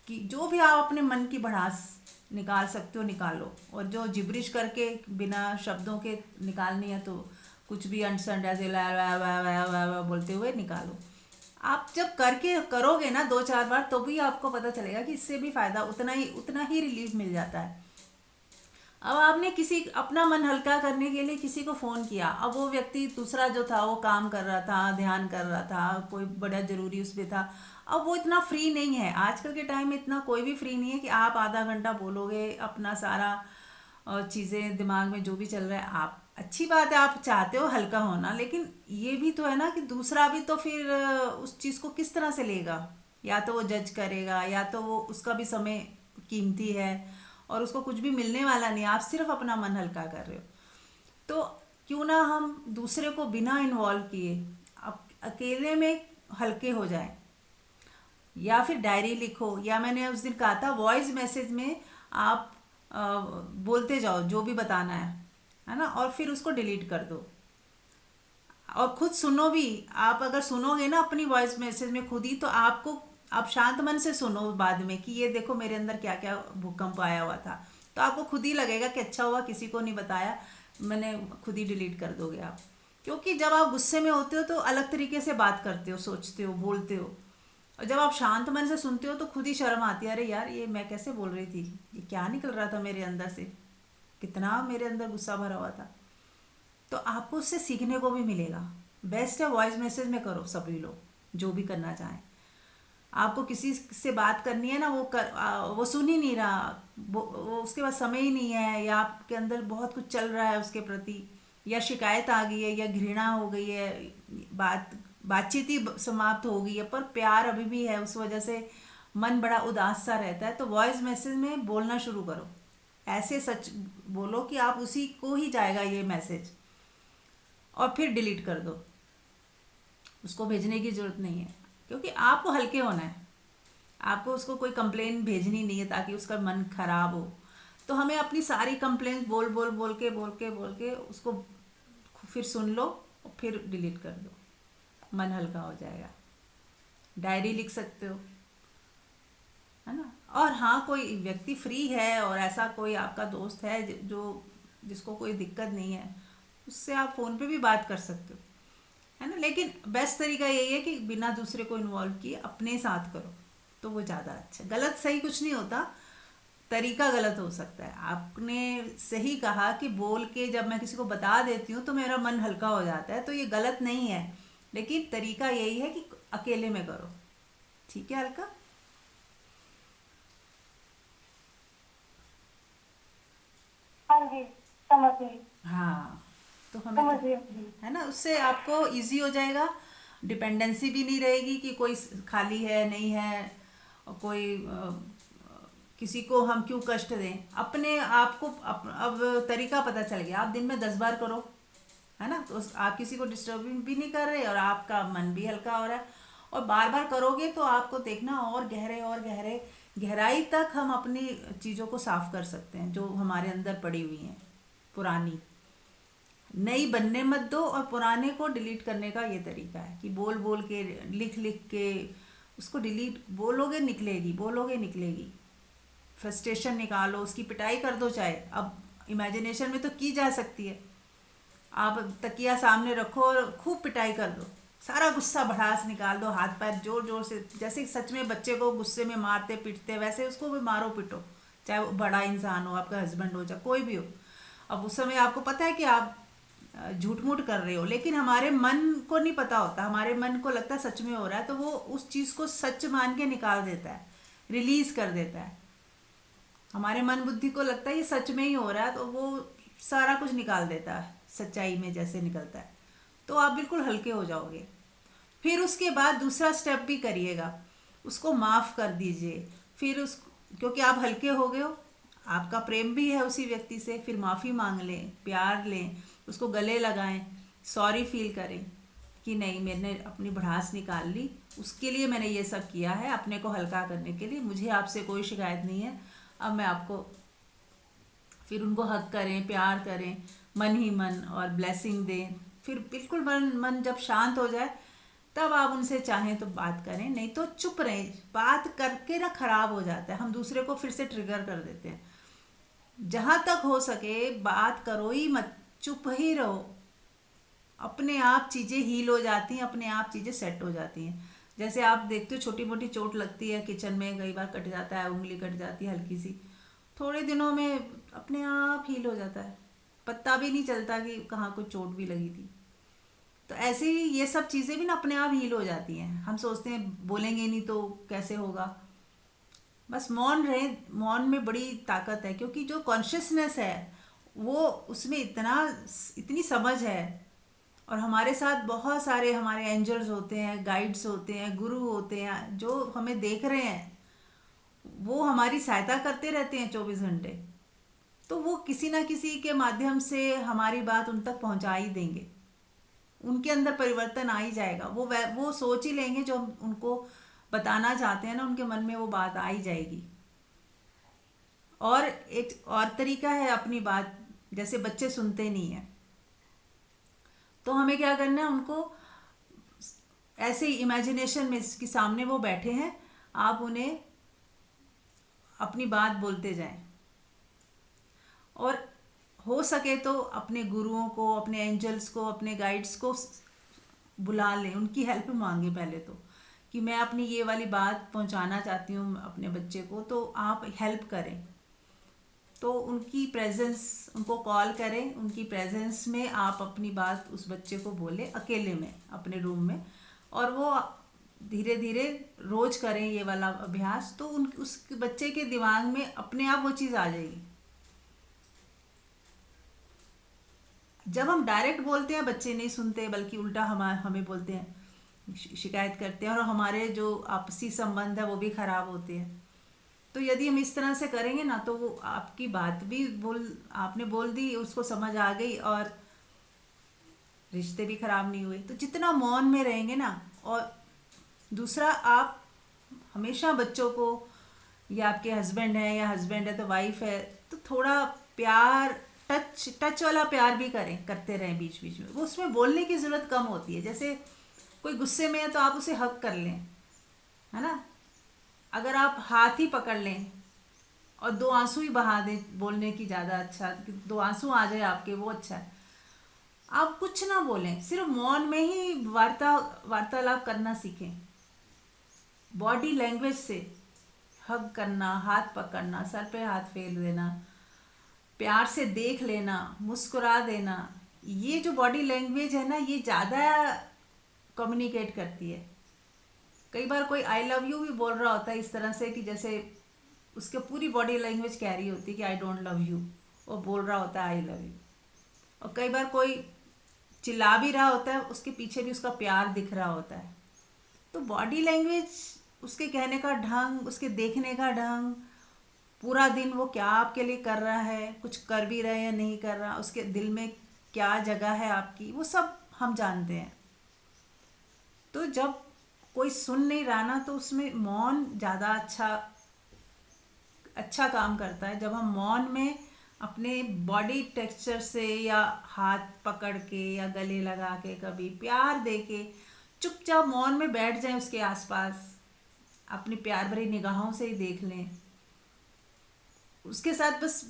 कि जो भी आप अपने मन की भड़ास निकाल सकते हो निकालो, और जो जिब्रिश करके बिना शब्दों के निकालनी है तो कुछ भी अंडरस्टैंड ऐसे ला ला ला ला ला ला बोलते हुए निकालो। आप जब करके करोगे ना 2-4 बार, तो भी आपको पता चलेगा कि इससे भी फ़ायदा उतना ही रिलीफ मिल जाता है। अब आपने किसी अपना मन हल्का करने के लिए किसी को फ़ोन किया, अब वो व्यक्ति दूसरा जो था वो काम कर रहा था, ध्यान कर रहा था, कोई बड़ा ज़रूरी उस पे था, अब वो इतना फ्री नहीं है। आजकल के टाइम में इतना कोई भी फ्री नहीं है कि आप आधा घंटा बोलोगे अपना सारा चीज़ें दिमाग में जो भी चल रहा है। आप अच्छी बात है, आप चाहते हो हल्का होना, लेकिन ये भी तो है ना कि दूसरा भी तो फिर उस चीज़ को किस तरह से लेगा, या तो वो जज करेगा, या तो वो उसका भी समय कीमती है और उसको कुछ भी मिलने वाला नहीं, आप सिर्फ अपना मन हल्का कर रहे हो। तो क्यों ना हम दूसरे को बिना इन्वॉल्व किए अकेले में हल्के हो जाएं, या फिर डायरी लिखो, या मैंने उस दिन कहा था वॉइस मैसेज में आप बोलते जाओ जो भी बताना है ना, और फिर उसको डिलीट कर दो और खुद सुनो भी। आप अगर सुनोगे ना अपनी वॉइस मैसेज में खुद ही, तो आप शांत मन से सुनो बाद में कि ये देखो मेरे अंदर क्या क्या भूकंप आया हुआ था, तो आपको खुद ही लगेगा कि अच्छा हुआ किसी को नहीं बताया, मैंने खुद ही डिलीट कर दोगे आप। क्योंकि जब आप गुस्से में होते हो तो अलग तरीके से बात करते हो, सोचते हो, बोलते हो, और जब आप शांत मन से सुनते हो तो खुद ही शर्म आती है, अरे यार ये मैं कैसे बोल रही थी, ये क्या निकल रहा था मेरे अंदर से, कितना मेरे अंदर गुस्सा भरा हुआ था। तो आपको उससे सीखने को भी मिलेगा। बेस्ट है वॉइस मैसेज में करो सभी लोग जो भी करना चाहें। आपको किसी से बात करनी है ना, वो सुन ही नहीं रहा, वो उसके पास समय ही नहीं है, या आपके अंदर बहुत कुछ चल रहा है उसके प्रति, या शिकायत आ गई है, या घृणा हो गई है, बातचीत ही समाप्त हो गई है, पर प्यार अभी भी है, उस वजह से मन बड़ा उदास सा रहता है, तो वॉइस मैसेज में बोलना शुरू करो। ऐसे सच बोलो कि आप उसी को ही जाएगा ये मैसेज, और फिर डिलीट कर दो, उसको भेजने की ज़रूरत नहीं है। क्योंकि आपको हल्के होना है, आपको उसको कोई कंप्लेन भेजनी नहीं है ताकि उसका मन खराब हो। तो हमें अपनी सारी कंप्लेन बोल के उसको फिर सुन लो और फिर डिलीट कर दो, मन हल्का हो जाएगा। डायरी लिख सकते हो, है ना। और हाँ, कोई व्यक्ति फ्री है और ऐसा कोई आपका दोस्त है जिसको कोई दिक्कत नहीं है, उससे आप फ़ोन पे भी बात कर सकते हो, है ना। लेकिन बेस्ट तरीका यही है कि बिना दूसरे को इन्वॉल्व किए अपने साथ करो, तो वो ज़्यादा अच्छा। गलत सही कुछ नहीं होता, तरीका गलत हो सकता है। आपने सही कहा कि बोल के जब मैं किसी को बता देती हूँ तो मेरा मन हल्का हो जाता है, तो ये गलत नहीं है, लेकिन तरीका यही है कि अकेले में करो। ठीक है अलका?
हाँ जी, समझ गई।
हाँ, तो हमें
समझ गई जी।
है ना, उससे आपको इजी हो जाएगा, डिपेंडेंसी भी नहीं रहेगी कि कोई खाली है नहीं है, और कोई किसी को हम क्यों कष्ट दें। अपने आप को अब तरीका पता चल गया, आप दिन में 10 बार करो, है ना, तो आप किसी को डिस्टर्ब भी नहीं कर रहे और आपका मन भी हल्का हो रहा है। और बार बार करोगे तो आपको देखना और गहरे गहराई तक हम अपनी चीज़ों को साफ कर सकते हैं जो हमारे अंदर पड़ी हुई हैं पुरानी। नई बनने मत दो, और पुराने को डिलीट करने का ये तरीका है कि बोल के लिख के उसको डिलीट, बोलोगे निकलेगी। फ्रस्ट्रेशन निकालो, उसकी पिटाई कर दो चाहे। अब इमेजिनेशन में तो की जा सकती है, आप तकिया सामने रखो और खूब पिटाई कर दो, सारा गुस्सा भड़ास निकाल दो, हाथ पैर जोर जोर से, जैसे सच में बच्चे को गुस्से में मारते पीटते वैसे उसको भी मारो पिटो, चाहे वो बड़ा इंसान हो, आपका हस्बैंड हो, चाहे कोई भी हो। अब उस समय आपको पता है कि आप झूठ मूठ कर रहे हो, लेकिन हमारे मन को नहीं पता होता, हमारे मन को लगता है सच में हो रहा है, तो वो उस चीज़ को सच मान के निकाल देता है, रिलीज़ कर देता है। हमारे मन बुद्धि को लगता है ये सच में ही हो रहा है, तो वो सारा कुछ निकाल देता है सच्चाई में जैसे निकलता है, तो आप बिल्कुल हल्के हो जाओगे। फिर उसके बाद दूसरा स्टेप भी करिएगा, उसको माफ़ कर दीजिए। फिर क्योंकि आप हल्के हो गए हो, आपका प्रेम भी है उसी व्यक्ति से, फिर माफ़ी मांग लें, प्यार लें, उसको गले लगाएं, सॉरी फील करें कि नहीं, मैंने अपनी भड़ास निकाल ली, उसके लिए मैंने ये सब किया है, अपने को हल्का करने के लिए। मुझे आपसे कोई शिकायत नहीं है, अब मैं आपको, फिर उनको हक करें, प्यार करें मन ही मन और ब्लेसिंग दें। फिर बिल्कुल मन मन जब शांत हो जाए तब आप उनसे चाहें तो बात करें, नहीं तो चुप रहें। बात करके ना खराब हो जाता है, हम दूसरे को फिर से ट्रिगर कर देते हैं। जहाँ तक हो सके बात करो ही मत, चुप ही रहो। अपने आप चीज़ें हील हो जाती हैं, अपने आप चीज़ें सेट हो जाती हैं। जैसे आप देखते हो छोटी मोटी चोट लगती है किचन में, कई बार कट जाता है, उंगली कट जाती है हल्की सी, थोड़े दिनों में अपने आप हील हो जाता है, पता भी नहीं चलता कि कहाँ कोई चोट भी लगी थी। तो ऐसे ही ये सब चीज़ें भी ना अपने आप हील हो जाती हैं। हम सोचते हैं बोलेंगे नहीं तो कैसे होगा, बस मौन रहे। मौन में बड़ी ताकत है, क्योंकि जो कॉन्शियसनेस है वो, उसमें इतनी समझ है। और हमारे साथ बहुत सारे हमारे एंजल्स होते हैं, गाइड्स होते हैं, गुरु होते हैं जो हमें देख रहे हैं, वो हमारी सहायता करते रहते हैं 24 घंटे। तो वो किसी ना किसी के माध्यम से हमारी बात उन तक पहुंचा ही देंगे, उनके अंदर परिवर्तन आ ही जाएगा। वो सोच ही लेंगे जो हम उनको बताना चाहते हैं ना, उनके मन में वो बात आ ही जाएगी। और एक और तरीका है अपनी बात, जैसे बच्चे सुनते नहीं हैं, तो हमें क्या करना है, उनको ऐसे ही इमेजिनेशन में कि सामने वो बैठे हैं, आप उन्हें अपनी बात बोलते जाएं। और हो सके तो अपने गुरुओं को, अपने एंजल्स को, अपने गाइड्स को बुला लें, उनकी हेल्प मांगे पहले तो, कि मैं अपनी ये वाली बात पहुंचाना चाहती हूँ अपने बच्चे को, तो आप हेल्प करें। तो उनकी प्रेजेंस, उनको कॉल करें, उनकी प्रेजेंस में आप अपनी बात उस बच्चे को बोलें अकेले में अपने रूम में, और वो धीरे धीरे रोज करें ये वाला अभ्यास। तो उस बच्चे के दिमाग में अपने आप वो चीज़ आ जाएगी। जब हम डायरेक्ट बोलते हैं बच्चे नहीं सुनते, बल्कि उल्टा हमें बोलते हैं, शिकायत करते हैं, और हमारे जो आपसी संबंध है वो भी खराब होते हैं। तो यदि हम इस तरह से करेंगे ना, तो वो आपकी बात भी आपने बोल दी, उसको समझ आ गई, और रिश्ते भी खराब नहीं हुए। तो जितना मौन में रहेंगे ना, और दूसरा, आप हमेशा बच्चों को, या आपके हस्बैंड है, या हस्बैंड है तो वाइफ है, तो थोड़ा प्यार, टच वाला प्यार भी करते रहें बीच बीच में। वो उसमें बोलने की ज़रूरत कम होती है। जैसे कोई गुस्से में है तो आप उसे हक कर लें, है ना। अगर आप हाथ ही पकड़ लें और 2 आंसू ही बहा दें, बोलने की ज़्यादा अच्छा, 2 आंसू आ जाए आपके, वो अच्छा है। आप कुछ ना बोलें, सिर्फ मौन में ही वार्तालाप करना सीखें। बॉडी लैंग्वेज से हग करना, हाथ पकड़ना, सर पे हाथ फेर देना, प्यार से देख लेना, मुस्कुरा देना, ये जो बॉडी लैंग्वेज है ना, ये ज़्यादा कम्युनिकेट करती है। कई बार कोई आई लव यू भी बोल रहा होता है इस तरह से कि जैसे उसके पूरी बॉडी लैंग्वेज कैरी होती है कि आई डोंट लव यू, वो बोल रहा होता है आई लव यू। और कई बार कोई चिल्ला भी रहा होता है, उसके पीछे भी उसका प्यार दिख रहा होता है। तो बॉडी लैंग्वेज, उसके कहने का ढंग, उसके देखने का ढंग, पूरा दिन वो क्या आपके लिए कर रहा है, कुछ कर भी रहा है या नहीं कर रहा, उसके दिल में क्या जगह है आपकी, वो सब हम जानते हैं। तो जब कोई सुन नहीं रहा ना, तो उसमें मौन ज़्यादा अच्छा काम करता है। जब हम मौन में अपने बॉडी टेक्सचर से, या हाथ पकड़ के, या गले लगा के, कभी प्यार दे के चुपचाप मौन में बैठ जाएं, उसके आसपास अपनी प्यार भरी निगाहों से ही देख लें, उसके साथ बस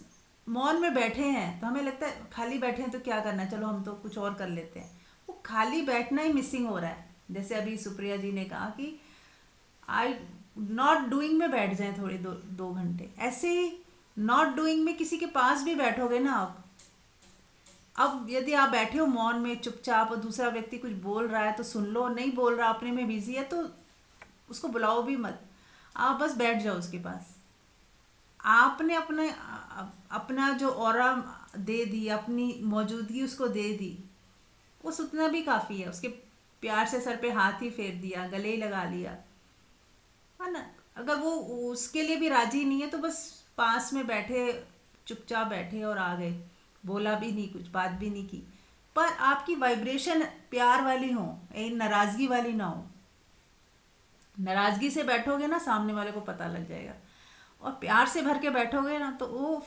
मौन में बैठे हैं। तो हमें लगता है खाली बैठे हैं तो क्या करना, चलो हम तो कुछ और कर लेते हैं। वो खाली बैठना ही मिसिंग हो रहा है। जैसे अभी सुप्रिया जी ने कहा कि आई नॉट डूइंग में बैठ जाएं थोड़े 2 घंटे। ऐसे ही नॉट डूइंग में किसी के पास भी बैठोगे ना आप, अब यदि आप बैठे हो मौन में चुपचाप, और दूसरा व्यक्ति कुछ बोल रहा है तो सुन लो, नहीं बोल रहा, अपने में बिजी है, तो उसको बुलाओ भी मत, आप बस बैठ जाओ उसके पास। आपने अपना जो ऑरा दे दी, अपनी मौजूदगी उसको दे दी, उस उतना भी काफ़ी है। उसके प्यार से सर पे हाथ ही फेर दिया, गले ही लगा लिया, है ना। अगर वो उसके लिए भी राजी नहीं है तो बस पास में बैठे, चुपचाप बैठे और आ गए, बोला भी नहीं, कुछ बात भी नहीं की, पर आपकी वाइब्रेशन प्यार वाली हो, नाराजगी वाली ना हो। नाराजगी से बैठोगे ना, सामने वाले को पता लग जाएगा। और प्यार से भर के बैठोगे ना, तो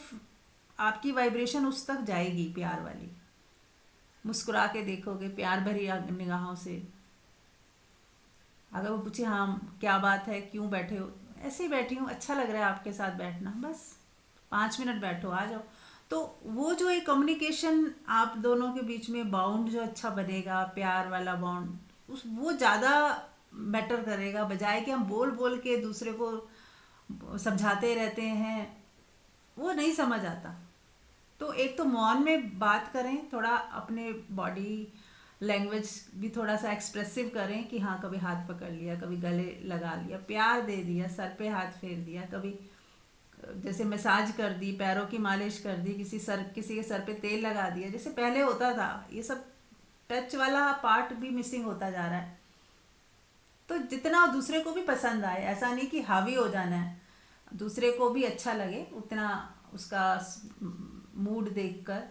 आपकी वाइब्रेशन उस तक जाएगी, प्यार वाली। मुस्कुरा के देखोगे प्यार भरी निगाहों से। अगर वो पूछे हाँ क्या बात है, क्यों बैठे हो, ऐसे ही बैठी हूँ, अच्छा लग रहा है आपके साथ बैठना, बस 5 मिनट बैठो, आ जाओ। तो वो जो एक कम्युनिकेशन आप दोनों के बीच में बाउंड जो अच्छा बनेगा, प्यार वाला बाउंड, उस वो ज़्यादा मैटर करेगा, बजाय कि हम बोल बोल के दूसरे को समझाते रहते हैं, वो नहीं समझ आता। तो एक तो मौन में बात करें, थोड़ा अपने बॉडी लैंग्वेज भी थोड़ा सा एक्सप्रेसिव करें कि हाँ, कभी हाथ पकड़ लिया, कभी गले लगा लिया, प्यार दे दिया, सर पे हाथ फेर दिया, कभी जैसे मसाज कर दी, पैरों की मालिश कर दी, किसी के सर पे तेल लगा दिया, जैसे पहले होता था। ये सब टच वाला पार्ट भी मिसिंग होता जा रहा है। तो जितना दूसरे को भी पसंद आए, ऐसा नहीं कि हावी हो जाना है, दूसरे को भी अच्छा लगे, उतना उसका मूड देखकर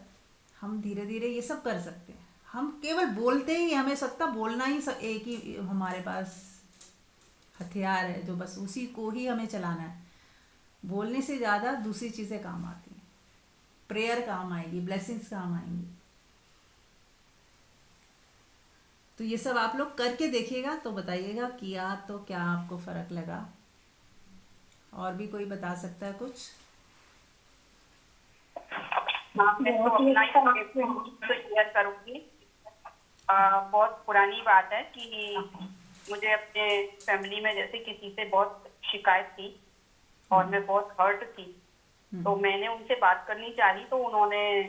हम धीरे धीरे ये सब कर सकते हैं। हम केवल बोलते ही, हमें सकता बोलना ही एक ही हमारे पास हथियार है, जो बस उसी को ही हमें चलाना है। बोलने से ज़्यादा दूसरी चीज़ें काम आती हैं, प्रेयर काम आएगी, ब्लेसिंग्स काम आएंगी। तो ये सब आप लोग करके देखिएगा, तो बताइएगा किया तो क्या आपको फ़र्क लगा। और भी कोई बता सकता है कुछ?
हाँ, मैं तो
बहुत ही
अपना
अच्छा
ही तो शेयर करूंगी। बहुत पुरानी बात है कि मुझे अपने फैमिली में जैसे किसी से बहुत शिकायत थी और मैं बहुत हर्ट थी। तो मैंने उनसे बात करनी चाही, तो उन्होंने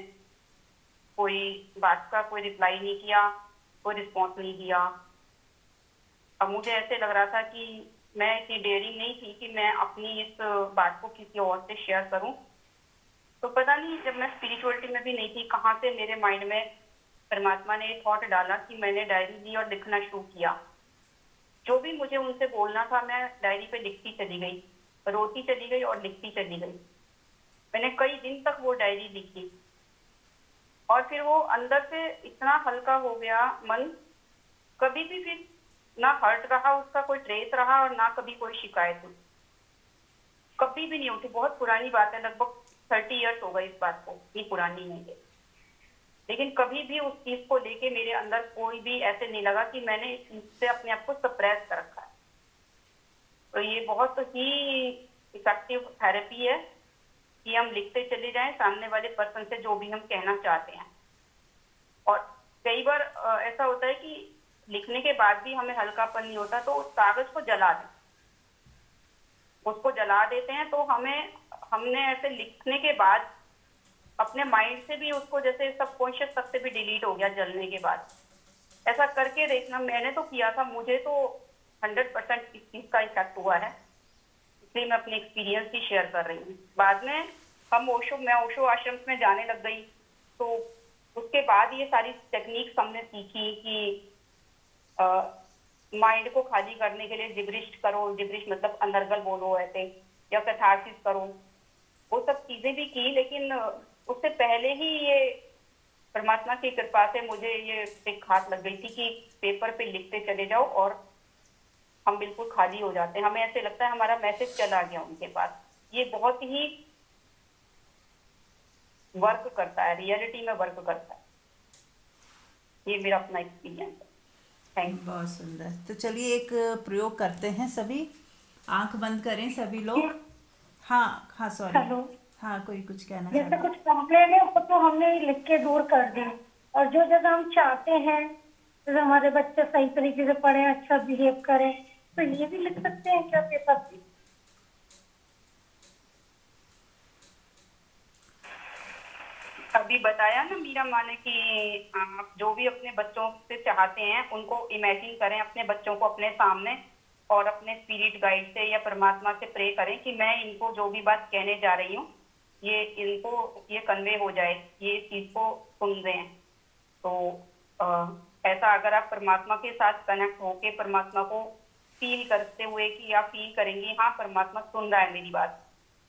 कोई बात का कोई रिप्लाई नहीं किया, कोई रिस्पॉन्स नहीं दिया। अब मुझे ऐसे लग रहा था कि मैं इतनी डेयरिंग नहीं थी कि मैं अपनी इस बात को किसी और से शेयर करूं। तो पता नहीं, जब मैं स्पिरिचुअलिटी में भी नहीं थी, कहाँ से मेरे माइंड में परमात्मा ने थॉट डाला कि मैंने डायरी ली और लिखना शुरू किया। जो भी मुझे उनसे बोलना था, मैं डायरी पे लिखती चली गई, रोती चली गई और लिखती चली गई। मैंने कई दिन तक वो डायरी लिखी और फिर वो अंदर से इतना हल्का हो गया मन, कभी भी फिर ना हर्ट रहा, उसका कोई ट्रेस रहा, और ना कभी कोई शिकायत हुई, कभी भी नहीं उठी। बहुत पुरानी बात है, लगभग 30 इयर्स हो गए इस बात को, ये पुरानी नहीं है। लेकिन कभी भी उस चीज को लेके मेरे अंदर कोई भी ऐसे नहीं लगा कि मैंने इस चीज से अपने आप को सप्रेस कर रखा है। तो ये बहुत ही इफेक्टिव थेरेपी है कि हम लिखते चले जाएं सामने वाले पर्सन से जो भी हम कहना चाहते हैं। और कई बार ऐसा होता है कि लिखने के बाद भी हमें हल्कापन नहीं होता, तो उस कागज को जला दें, उसको जला देते हैं। तो हमने ऐसे लिखने के बाद अपने माइंड से भी उसको, जैसे सबकॉन्शियस तक से भी डिलीट हो गया जलने के बाद। ऐसा करके देखना, मैंने तो किया था, मुझे तो 100% इस चीज का इफेक्ट हुआ है, इसलिए मैं अपने एक्सपीरियंस ही शेयर कर रही हूँ। बाद में मैं ओशो आश्रम में जाने लग गई, तो उसके बाद ये सारी टेक्निक्स हमने सीखी कि माइंड को खाली करने के लिए जिब्रिश करो, जिब्रिश मतलब अनर्गल बोलो ऐसे, या कैथारसिस करो, वो सब चीजें भी की। लेकिन उससे पहले ही ये परमात्मा की कृपा से मुझे ये एक हाथ लग गई थी कि पेपर पे लिखते चले जाओ और हम बिल्कुल खाली हो जाते हैं। हमें ऐसे लगता है हमारा मैसेज चला गया उनके पास। ये बहुत ही वर्क करता है, रियलिटी में वर्क करता है। ये मेरा अपना एक्सपीरियंस है। Thank you.
बहुत सुंदर। तो चलिए एक प्रयोग करते हैं सभी, आंख बंद करें सभी लोग। हाँ हाँ, सॉरी।
हेलो।
हाँ, कोई कुछ कहना
जैसे
चाहता?
कुछ कंप्लेन है वो तो हमने लिख के दूर कर दी, और जो जगह हम चाहते हैं जैसे हमारे बच्चे सही तरीके से पढ़े, अच्छा बिहेव करें, तो ये भी लिख सकते हैं क्या पेपर पे?
अभी बताया ना मीरा माँ ने कि आप जो भी अपने बच्चों से चाहते हैं उनको इमेजिन करें अपने बच्चों को अपने सामने, और अपने स्पिरिट गाइड से या परमात्मा से प्रे करें कि मैं इनको जो भी बात कहने जा रही हूँ ये इनको ये कन्वे हो जाए, ये इस चीज को सुन रहे हैं। तो ऐसा अगर आप परमात्मा के साथ कनेक्ट होके परमात्मा को फील करते हुए कि आप फील करेंगे हाँ परमात्मा सुन रहा है मेरी बात,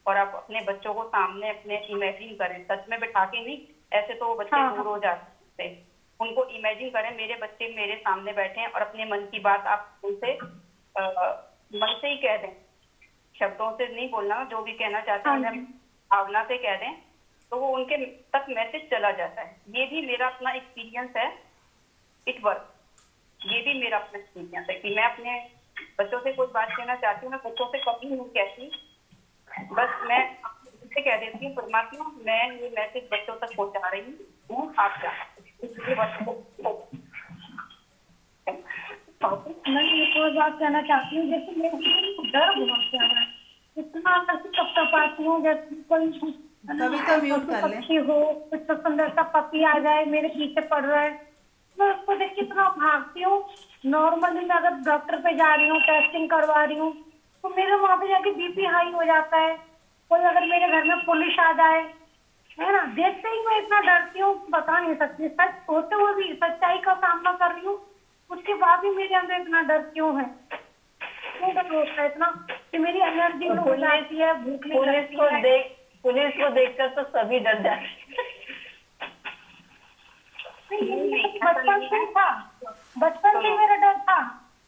और आप अपने बच्चों को सामने अपने इमेजिन करें, सच में बैठा के नहीं, ऐसे तो बच्चे
हाँ।
दूर हो जाते हैं। उनको इमेजिन करें मेरे बच्चे मेरे सामने बैठे हैं और अपने मन की बात आप उनसे मन से ही कह दें, शब्दों से नहीं बोलना, जो भी कहना चाहते हैं
हाँ
उन्हें
जी।
भावना से कह दें, तो वो उनके तक मैसेज चला जाता है। ये भी मेरा अपना एक्सपीरियंस है, इट वर्क। ये भी मेरा अपना एक्सपीरियंस है कि मैं अपने बच्चों से कोई बात कहना चाहती हूँ, मैं बच्चों से कभी नहीं कहती, बस मैं उनसे कह देती हूँ परमात्मा मैं ये मैसेज बच्चों तक पहुंचा रही हूँ, आप क्या
मैं एक और बात कहना चाहती हूँ, जैसे मेरे डर बहुत ज्यादा है, इतना अंदर से कपकपाती हूँ, जैसे कोई
कभी तो म्यूट
पशु
कर ले।
पक्षी हो, कुछ तो सुंदर सा पपी आ जाए मेरे पीछे पड़ रहा है, मैं उसको देख के इतना भागती हूँ। नॉर्मली मैं अगर डॉक्टर पे जा रही हूँ, टेस्टिंग करवा रही हूँ, तो मेरे वहां पे जाके बीपी हाई हो जाता है। कोई अगर मेरे घर में पुलिस आ जाए, है ना, देखते ही मैं इतना डरती हूँ, बता नहीं सकती। सच होते हुए भी सच्चाई का सामना कर रही हूँ, उसके बाद भी मेरे अंदर इतना डर क्यों है? क्यों डर होता है इतना कि मेरी एनर्जी लो हो जाती है, भूख नहीं लगती है।
पुलिस को देखकर तो सभी डर जाते हैं।
नहीं, ये तो बचपन से ही था, बचपन से ही मेरा डर था।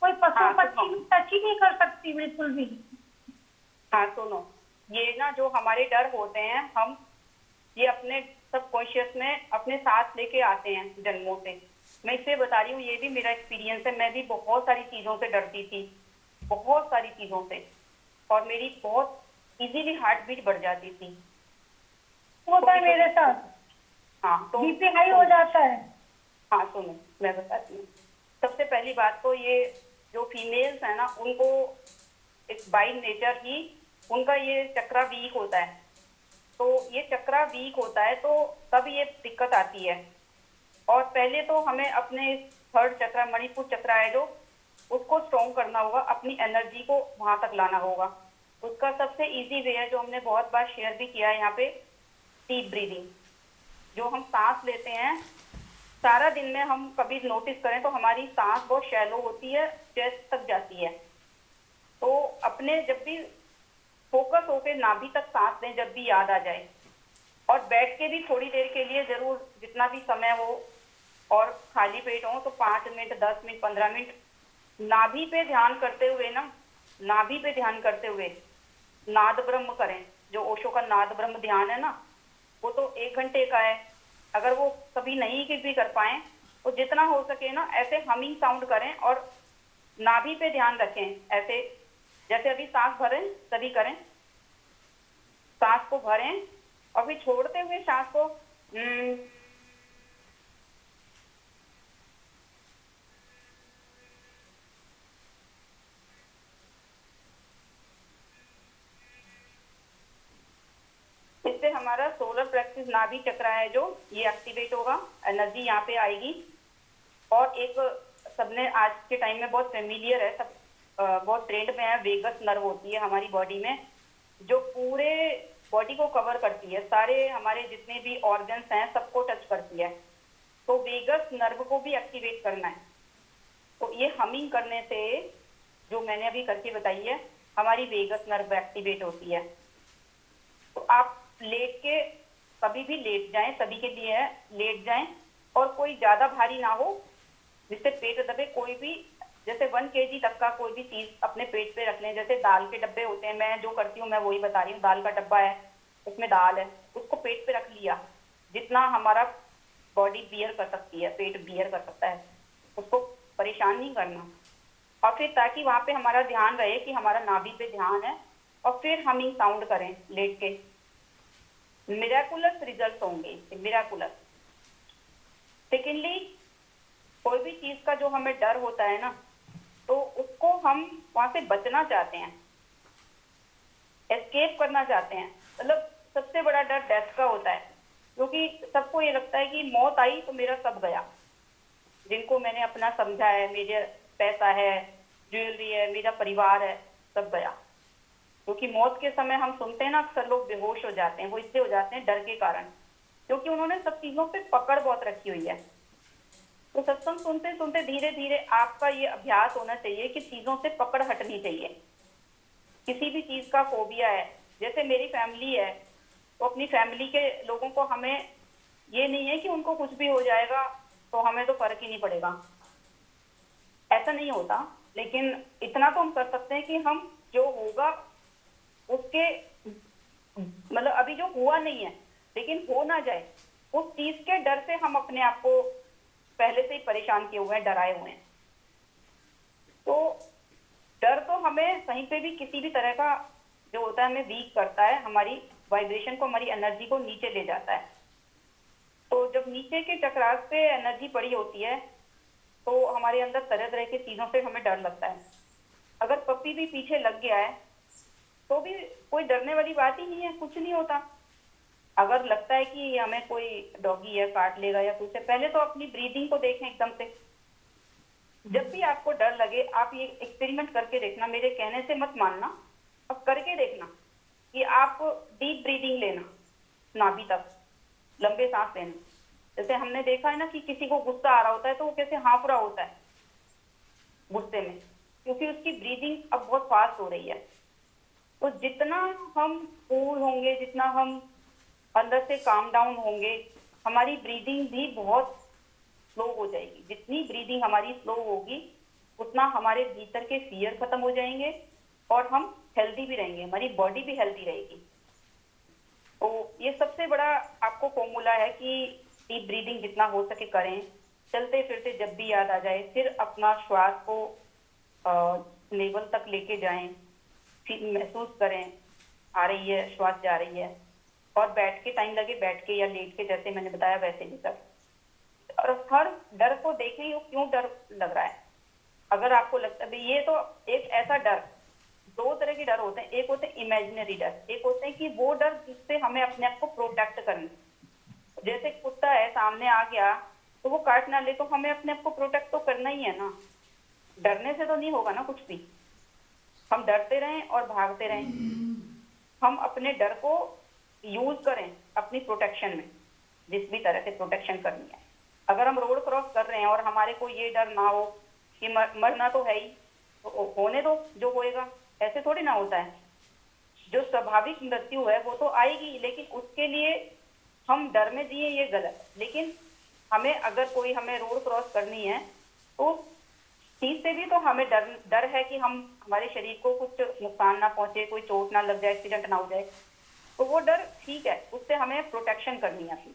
कोई पशु
हाँ,
पक्षी भी टच ही नहीं कर सकती बिल्कुल भी।
हाँ सुनो, ये ना जो हमारे डर होते हैं हम ये अपने सबकॉन्शियस में अपने साथ लेके आते हैं जन्मों से। मैं इसलिए बता रही हूँ, ये भी मेरा एक्सपीरियंस है। मैं भी बहुत सारी चीजों से डरती थी, बहुत सारी चीजों से, और मेरी बहुत इजीली हार्ट बीट बढ़ जाती थी।
होता है मेरे साथ,
हाँ तो
बीपी हाई हो जाता है।
हाँ सुनो, मैं बताती हूँ। सबसे पहली बात तो ये जो फीमेल्स है ना, उनको एक बाई नेचर ही उनका ये चक्रा वीक होता है। तो ये चक्रा वीक होता है तो तब ये दिक्कत आती है। और पहले तो हमें अपने थर्ड चक्रा, मणिपुर चक्रा है जो, उसको स्ट्रॉन्ग करना होगा, अपनी एनर्जी को वहां तक लाना होगा। उसका सबसे इजी वे है जो हमने बहुत बार शेयर भी किया है यहाँ पे, डीप ब्रीदिंग। जो हम सांस लेते हैं सारा दिन में, हम कभी नोटिस करें तो हमारी सांस बहुत शैलो होती है, चेस्ट तक जाती है। तो अपने जब भी फोकस होके नाभि तक सांस लें जब भी याद आ जाए, और बैठ के भी थोड़ी देर के लिए जरूर, जितना भी समय हो और खाली पेट हो तो 5 मिनट 10 मिनट 15 मिनट नाभि पे ध्यान करते हुए ना, नाभि पे ध्यान करते हुए नाद ब्रह्म करें। जो ओशो का नाद ब्रह्म ध्यान है ना, वो तो 1 घंटे का है। अगर वो कभी नहीं कि भी कर पाए तो जितना हो सके ना ऐसे हमिंग साउंड करें और नाभि पे ध्यान रखें। ऐसे जैसे अभी सांस भरें तभी करें, सांस को भरें और फिर छोड़ते हुए सांस को इससे हमारा सोलर प्लेक्सस नाभि चक्र है जो, ये एक्टिवेट होगा, एनर्जी यहाँ पे आएगी। और एक सबने आज के टाइम में बहुत फेमिलियर है, सब बहुत ट्रेंड में है, वेगस नर्व होती है हमारी बॉडी में, जो पूरे बॉडी को कवर करती है, सारे हमारे जितने भी ऑर्गन्स हैं सबको टच करती है। तो वेगस नर्व को भी एक्टिवेट करना है। तो ये हमिंग करने से, जो मैंने अभी करके बताई है, हमारी वेगस नर्व एक्टिवेट होती है। तो आप लेट के कभी भी लेट जाएं, सभी के लिए है, लेट जाएं और कोई ज्यादा भारी ना हो जिससे पेट दबे। कोई भी जैसे 1 kg तक का कोई भी चीज अपने पेट पे रख लें। जैसे दाल के डब्बे होते हैं, मैं जो करती हूँ मैं वही बता रही हूँ। दाल का डब्बा है, उसमें दाल है, उसको पेट पे रख लिया, जितना हमारा बॉडी बियर कर सकती है, पेट बियर कर सकता है, उसको परेशान नहीं करना। और फिर ताकि वहां पे हमारा ध्यान रहे कि हमारा नाभि पे ध्यान है, और फिर हमिंग साउंड करें लेट के। मिराकुलस रिजल्ट होंगे इससे, मिराकुलस। सेकेंडली, कोई भी चीज का जो हमें डर होता है ना, तो उसको हम वहां से बचना चाहते हैं, एस्केप करना चाहते हैं। मतलब सबसे बड़ा डर डेथ का होता है, क्योंकि सबको ये लगता है कि मौत आई तो मेरा सब गया। जिनको मैंने अपना समझा है, मेरे पैसा है, ज्वेलरी है, मेरा परिवार है, सब गया। क्योंकि मौत के समय हम सुनते हैं ना, अक्सर लोग बेहोश हो जाते हैं। वो इसलिए हो जाते हैं डर के कारण, क्योंकि उन्होंने सब चीजों पे पकड़ बहुत रखी हुई है। तो सत्संग सुनते सुनते धीरे धीरे आपका ये अभ्यास होना चाहिए कि चीजों से पकड़ हटनी चाहिए। किसी भी चीज का फोबिया है, जैसे मेरी फैमिली है, तो अपनी फैमिली के लोगों को हमें ये नहीं है कि उनको कुछ भी हो जाएगा तो हमें तो फर्क ही नहीं पड़ेगा, ऐसा नहीं होता। लेकिन इतना तो हम कर सकते हैं कि हम जो होगा उसके, मतलब अभी जो हुआ नहीं है लेकिन हो ना जाए, उस चीज के डर से हम अपने आप को पहले से ही परेशान किए हुए हैं, डराए हुए हैं। तो डर तो हमें कहीं पे भी किसी भी तरह का जो होता है हमें वीक करता है, हमारी वाइब्रेशन को, हमारी एनर्जी को नीचे ले जाता है। तो जब नीचे के चक्रास पे एनर्जी पड़ी होती है तो हमारे अंदर तरह तरह की चीजों से हमें डर लगता है। अगर पप्पी भी पीछे लग गया है तो भी कोई डरने वाली बात ही नहीं है, कुछ नहीं होता। अगर लगता है कि हमें कोई डॉगी है काट लेगा या कुछ है, पहले तो अपनी ब्रीदिंग को देखें एकदम से। जब भी आपको डर लगे आप ये एक्सपेरिमेंट करके देखना, मेरे कहने से मत मानना, अब करके देखना कि आप डीप ब्रीदिंग लेना, नाभि तक लंबे सांस लेना। जैसे हमने देखा है ना कि किसी को गुस्सा आ रहा होता है तो वो कैसे हाँफ रहा होता है गुस्से में, क्योंकि उसकी ब्रीदिंग अब बहुत फास्ट हो रही है। तो जितना हम कूल होंगे, जितना हम अंदर से काम डाउन होंगे, हमारी ब्रीदिंग भी बहुत स्लो हो जाएगी। जितनी ब्रीदिंग हमारी स्लो होगी उतना हमारे भीतर के फियर खत्म हो जाएंगे और हम हेल्दी भी रहेंगे, हमारी बॉडी भी हेल्दी रहेगी। तो ये सबसे बड़ा आपको फॉर्मूला है कि डीप ब्रीदिंग जितना हो सके करें। चलते फिरते जब भी याद आ जाए फिर अपना श्वास को लेवल तक लेके जाएं, फिर महसूस करें आ रही है श्वास जा रही है, और बैठ के टाइम लगे बैठ के या लेट के, जैसे मैंने बताया वैसे भी कर। और हर डर को देखें वो क्यों डर लग रहा है। अगर आपको लगता है ये तो एक ऐसा डर, दो तरह के डर होते हैं, एक होते हैं इमेजिनरी डर, एक होते हैं कि वो डर जिससे हमें अपने आप को प्रोटेक्ट करना। जैसे कुत्ता है सामने आ गया तो वो काट ना ले, तो हमें अपने आप को प्रोटेक्ट तो करना ही है ना, डरने से तो नहीं होगा ना कुछ भी। हम डरते रहें और भागते रहें, हम अपने डर को यूज करें अपनी प्रोटेक्शन में, जिस भी तरह से प्रोटेक्शन करनी है। अगर हम रोड क्रॉस कर रहे हैं और हमारे को ये डर ना हो कि मरना तो है ही, तो होने दो जो होएगा, ऐसे थोड़ी ना होता है। जो स्वाभाविक मृत्यु है वो तो आएगी, लेकिन उसके लिए हम डर में जिए ये गलत है। लेकिन हमें अगर कोई हमें रोड क्रॉस करनी है तो चीज से भी तो हमें डर है कि हम हमारे शरीर को कुछ नुकसान ना पहुंचे, कोई चोट ना लग जाए, एक्सीडेंट ना हो जाए। तो वो डर ठीक है, उससे हमें प्रोटेक्शन करनी है अपनी।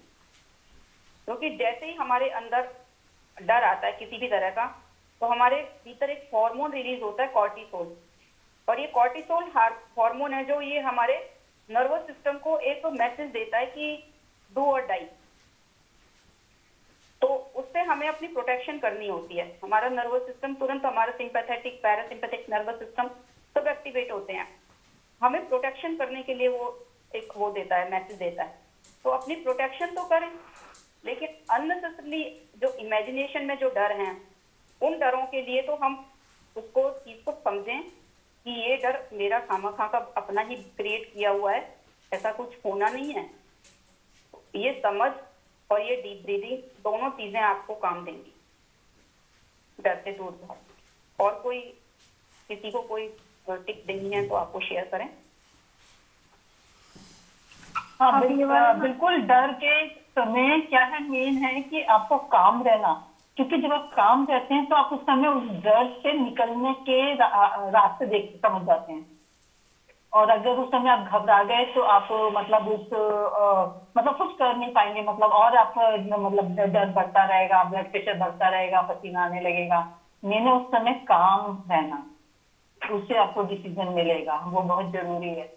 क्योंकि जैसे ही हमारे अंदर डर आता है किसी भी तरह का, तो हमारे भीतर एक हार्मोन रिलीज होता है कॉर्टिसोल, और ये कॉर्टिसोल हार्मोन है जो ये हमारे नर्वस सिस्टम को एक मैसेज देता है कि डू और डाई। तो उससे हमें अपनी प्रोटेक्शन करनी होती है। हमारा नर्वस सिस्टम तुरंत, हमारा सिंपैथेटिक पैरासिम्पैथिक नर्वस सिस्टम सब एक्टिवेट होते हैं, हमें प्रोटेक्शन करने के लिए वो एक वो देता है, मैसेज देता है। तो अपनी प्रोटेक्शन तो करें, लेकिन अननेसेसरली जो इमेजिनेशन में जो डर हैं उन डरों के लिए तो हम उसको चीज को समझें कि ये डर मेरा खामखा का अपना ही क्रिएट किया हुआ है, ऐसा कुछ होना नहीं है। ये समझ और ये डीप ब्रीदिंग दोनों चीजें आपको काम देंगी डर से दूर भागने। और कोई किसी को कोई टिप देनी है तो आपको शेयर करें।
हाँ बिल्कुल। डर के समय क्या है, मेन है कि आपको काम रहना, क्योंकि जब आप काम रहते हैं तो आप उस समय उस डर से निकलने के रास्ते देख समझ जाते हैं। और अगर उस समय आप घबरा गए तो आप मतलब मतलब कुछ कर नहीं पाएंगे, मतलब और आप मतलब डर बढ़ता रहेगा, ब्लड प्रेशर बढ़ता रहेगा, पसीना आने लगेगा। मैंने उस समय काम रहना, उससे आपको डिसीजन मिलेगा, वो बहुत जरूरी है।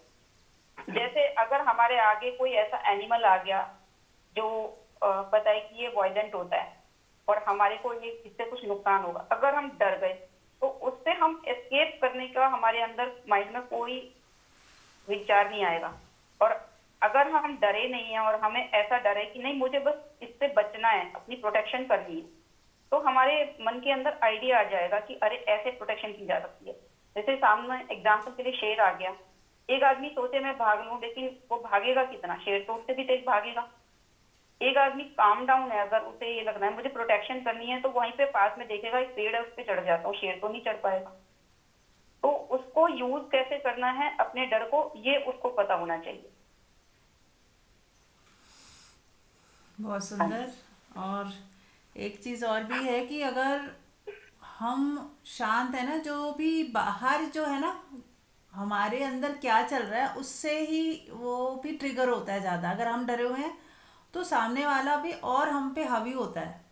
जैसे अगर हमारे आगे कोई ऐसा एनिमल आ गया जो पता है कि ये वायलेंट होता है और हमारे को ये इससे कुछ नुकसान होगा, अगर हम डर गए तो उससे हम एस्केप करने का हमारे अंदर माइंड में कोई विचार नहीं आएगा। और अगर हम डरे नहीं है और हमें ऐसा डर है कि नहीं मुझे बस इससे बचना है, अपनी प्रोटेक्शन करनी है, तो हमारे मन के अंदर आइडिया आ जाएगा कि अरे ऐसे प्रोटेक्शन की जा सकती है। जैसे सामने एग्जाम्पल के लिए शेर आ गया, एक आदमी सोचे मैं भाग लूं, लेकिन वो भागेगा कितना, शेर तो उससे भी तेज भागेगा। एक आदमी काम डाउन है, अगर उसे ये लग रहा है मुझे प्रोटेक्शन करनी है, तो वहीं पे पास में देखेगा एक पेड़ है उस पर चढ़ जाता हूँ, शेर तो नहीं चढ़ पाएगा। तो उसको यूज कैसे करना है अपने डर को, ये उसको पता होना चाहिए।
बहुत सुंदर। और एक चीज़ और भी है कि अगर हम शांत है ना, जो भी बाहर जो है ना, हमारे अंदर क्या चल रहा है उससे ही वो भी ट्रिगर होता है ज़्यादा। अगर हम डरे हुए हैं तो सामने वाला भी और हम पे हावी होता है।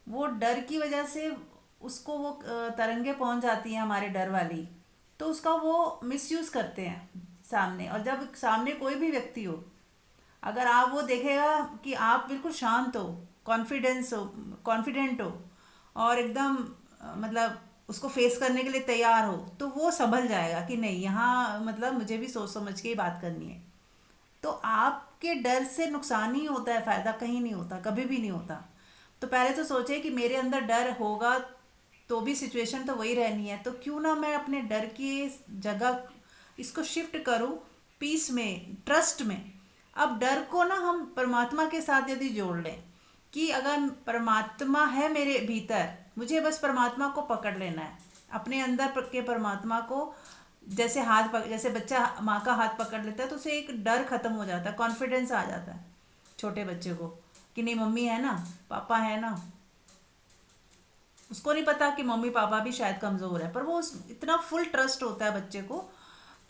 वो डर की वजह से उसको वो तरंगे पहुंच जाती हैं हमारे डर वाली, तो उसका वो मिसयूज़ करते हैं सामने। और जब सामने कोई भी व्यक्ति हो, अगर आप वो देखेगा कि आप बिल्कुल शांत हो, कॉन्फिडेंट हो और एकदम मतलब उसको फेस करने के लिए तैयार हो, तो वो संभल जाएगा कि नहीं, यहाँ मतलब मुझे भी सोच समझ के ही बात करनी है। तो आपके डर से नुकसान ही होता है, फ़ायदा कहीं नहीं होता, कभी भी नहीं होता। तो पहले तो सोचे कि मेरे अंदर डर होगा तो भी सिचुएशन तो वही रहनी है, तो क्यों ना मैं अपने डर की जगह इसको शिफ्ट करूं पीस में, ट्रस्ट में। अब डर को ना हम परमात्मा के साथ यदि जोड़ लें कि अगर परमात्मा है मेरे भीतर, मुझे बस परमात्मा को पकड़ लेना है, अपने अंदर के परमात्मा को। जैसे बच्चा माँ का हाथ पकड़ लेता है तो उसे एक डर खत्म हो जाता है, कॉन्फिडेंस आ जाता है छोटे बच्चे को कि नहीं, मम्मी है ना, पापा है ना। उसको नहीं पता कि मम्मी पापा भी शायद कमज़ोर है, पर वो इतना फुल ट्रस्ट होता है बच्चे को।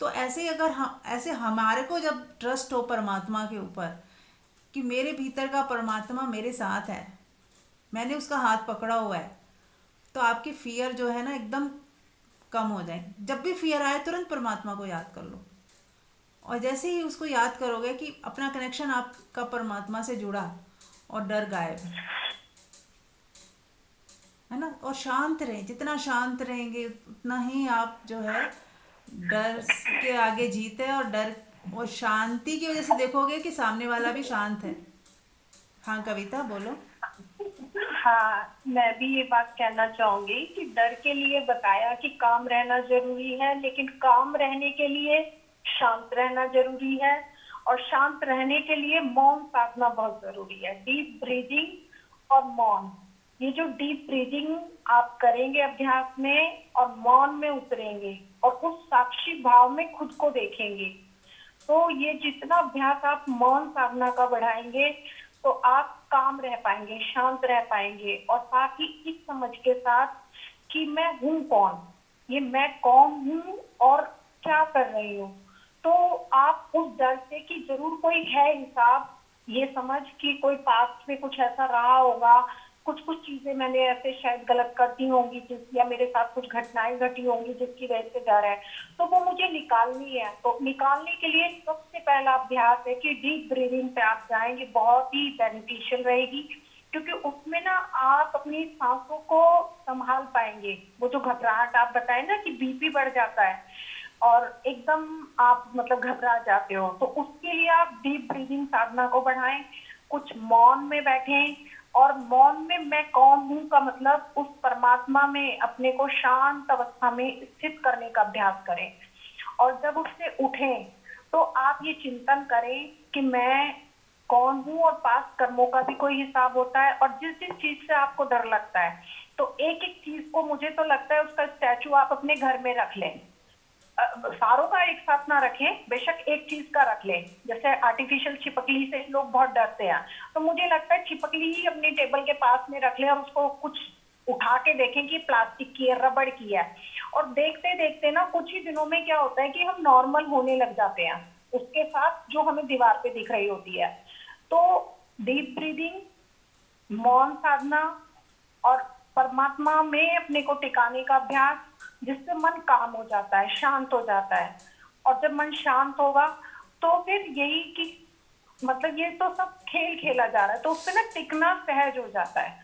तो ऐसे ही अगर हम, ऐसे हमारे को जब ट्रस्ट हो परमात्मा के ऊपर कि मेरे भीतर का परमात्मा मेरे साथ है, मैंने उसका हाथ पकड़ा हुआ है, तो आपकी फियर जो है ना एकदम कम हो जाए। जब भी फियर आए तुरंत परमात्मा को याद कर लो, और जैसे ही उसको याद करोगे कि अपना कनेक्शन आपका परमात्मा से जुड़ा, और डर गायब, है ना। और शांत रहें, जितना शांत रहेंगे उतना ही आप जो है डर के आगे जीते। और डर और शांति की वजह से देखोगे कि सामने वाला भी शांत है। हाँ कविता बोलो।
हाँ, मैं भी ये बात कहना चाहूंगी कि डर के लिए बताया कि काम रहना जरूरी है, लेकिन काम रहने के लिए शांत रहना जरूरी है। और शांत रहने के लिए मौन साधना बहुत जरूरी है, डीप ब्रीदिंग और मौन। ये जो डीप ब्रीदिंग आप करेंगे अभ्यास में और मौन में उतरेंगे और उस साक्षी भाव में खुद को देखेंगे, तो ये जितना अभ्यास आप मौन साधना का बढ़ाएंगे तो आप काम रह पाएंगे, शांत रह पाएंगे। और साथ ही इस समझ के साथ कि मैं हूँ कौन, ये मैं कौन हूँ और क्या कर रही हूँ। तो आप उस डर से कि जरूर कोई है हिसाब, ये समझ कि कोई पास्ट में कुछ ऐसा रहा होगा, कुछ कुछ चीजें मैंने ऐसे शायद गलत करती होंगी जिस, या मेरे साथ कुछ घटनाएं घटी होंगी जिसकी वजह से डर है, तो वो मुझे निकालनी है। तो निकालने के लिए सबसे पहला अभ्यास है कि डीप ब्रीदिंग पे आप जाएंगे, बहुत ही बेनिफिशियल रहेगी, क्योंकि उसमें ना आप अपनी सांसों को संभाल पाएंगे। वो जो घबराहट आप बताए ना कि बीपी बढ़ जाता है और एकदम आप मतलब घबरा जाते हो, तो उसके लिए आप डीप ब्रीदिंग साधना को बढ़ाएं, कुछ मौन में बैठें। और मौन में मैं कौन हूँ का मतलब उस परमात्मा में अपने को शांत अवस्था में स्थित करने का अभ्यास करें। और जब उससे उठें तो आप ये चिंतन करें कि मैं कौन हूँ, और पास कर्मों का भी कोई हिसाब होता है। और जिस जिस चीज से आपको डर लगता है, तो एक एक चीज को मुझे तो लगता है उसका स्टैचू आप अपने घर में रख लें। सारों का एक साथ ना रखें, बेशक एक चीज का रख लें। जैसे आर्टिफिशियल छिपकली से लोग बहुत डरते हैं, तो मुझे लगता है छिपकली ही अपनी टेबल के पास में रख लें और उसको कुछ उठा के देखें कि प्लास्टिक की है, रबड़ की है। और देखते देखते ना कुछ ही दिनों में क्या होता है कि हम नॉर्मल होने लग जाते हैं उसके साथ जो हमें दीवार पे दिख रही होती है। तो डीप ब्रीदिंग, मौन साधना और परमात्मा में अपने को टिकाने का अभ्यास, जिससे मन काम हो जाता है, शांत हो जाता है। और जब मन शांत होगा तो फिर यही कि मतलब ये तो सब खेल खेला जा रहा है, तो उससे ना टिकना सहज हो जाता है।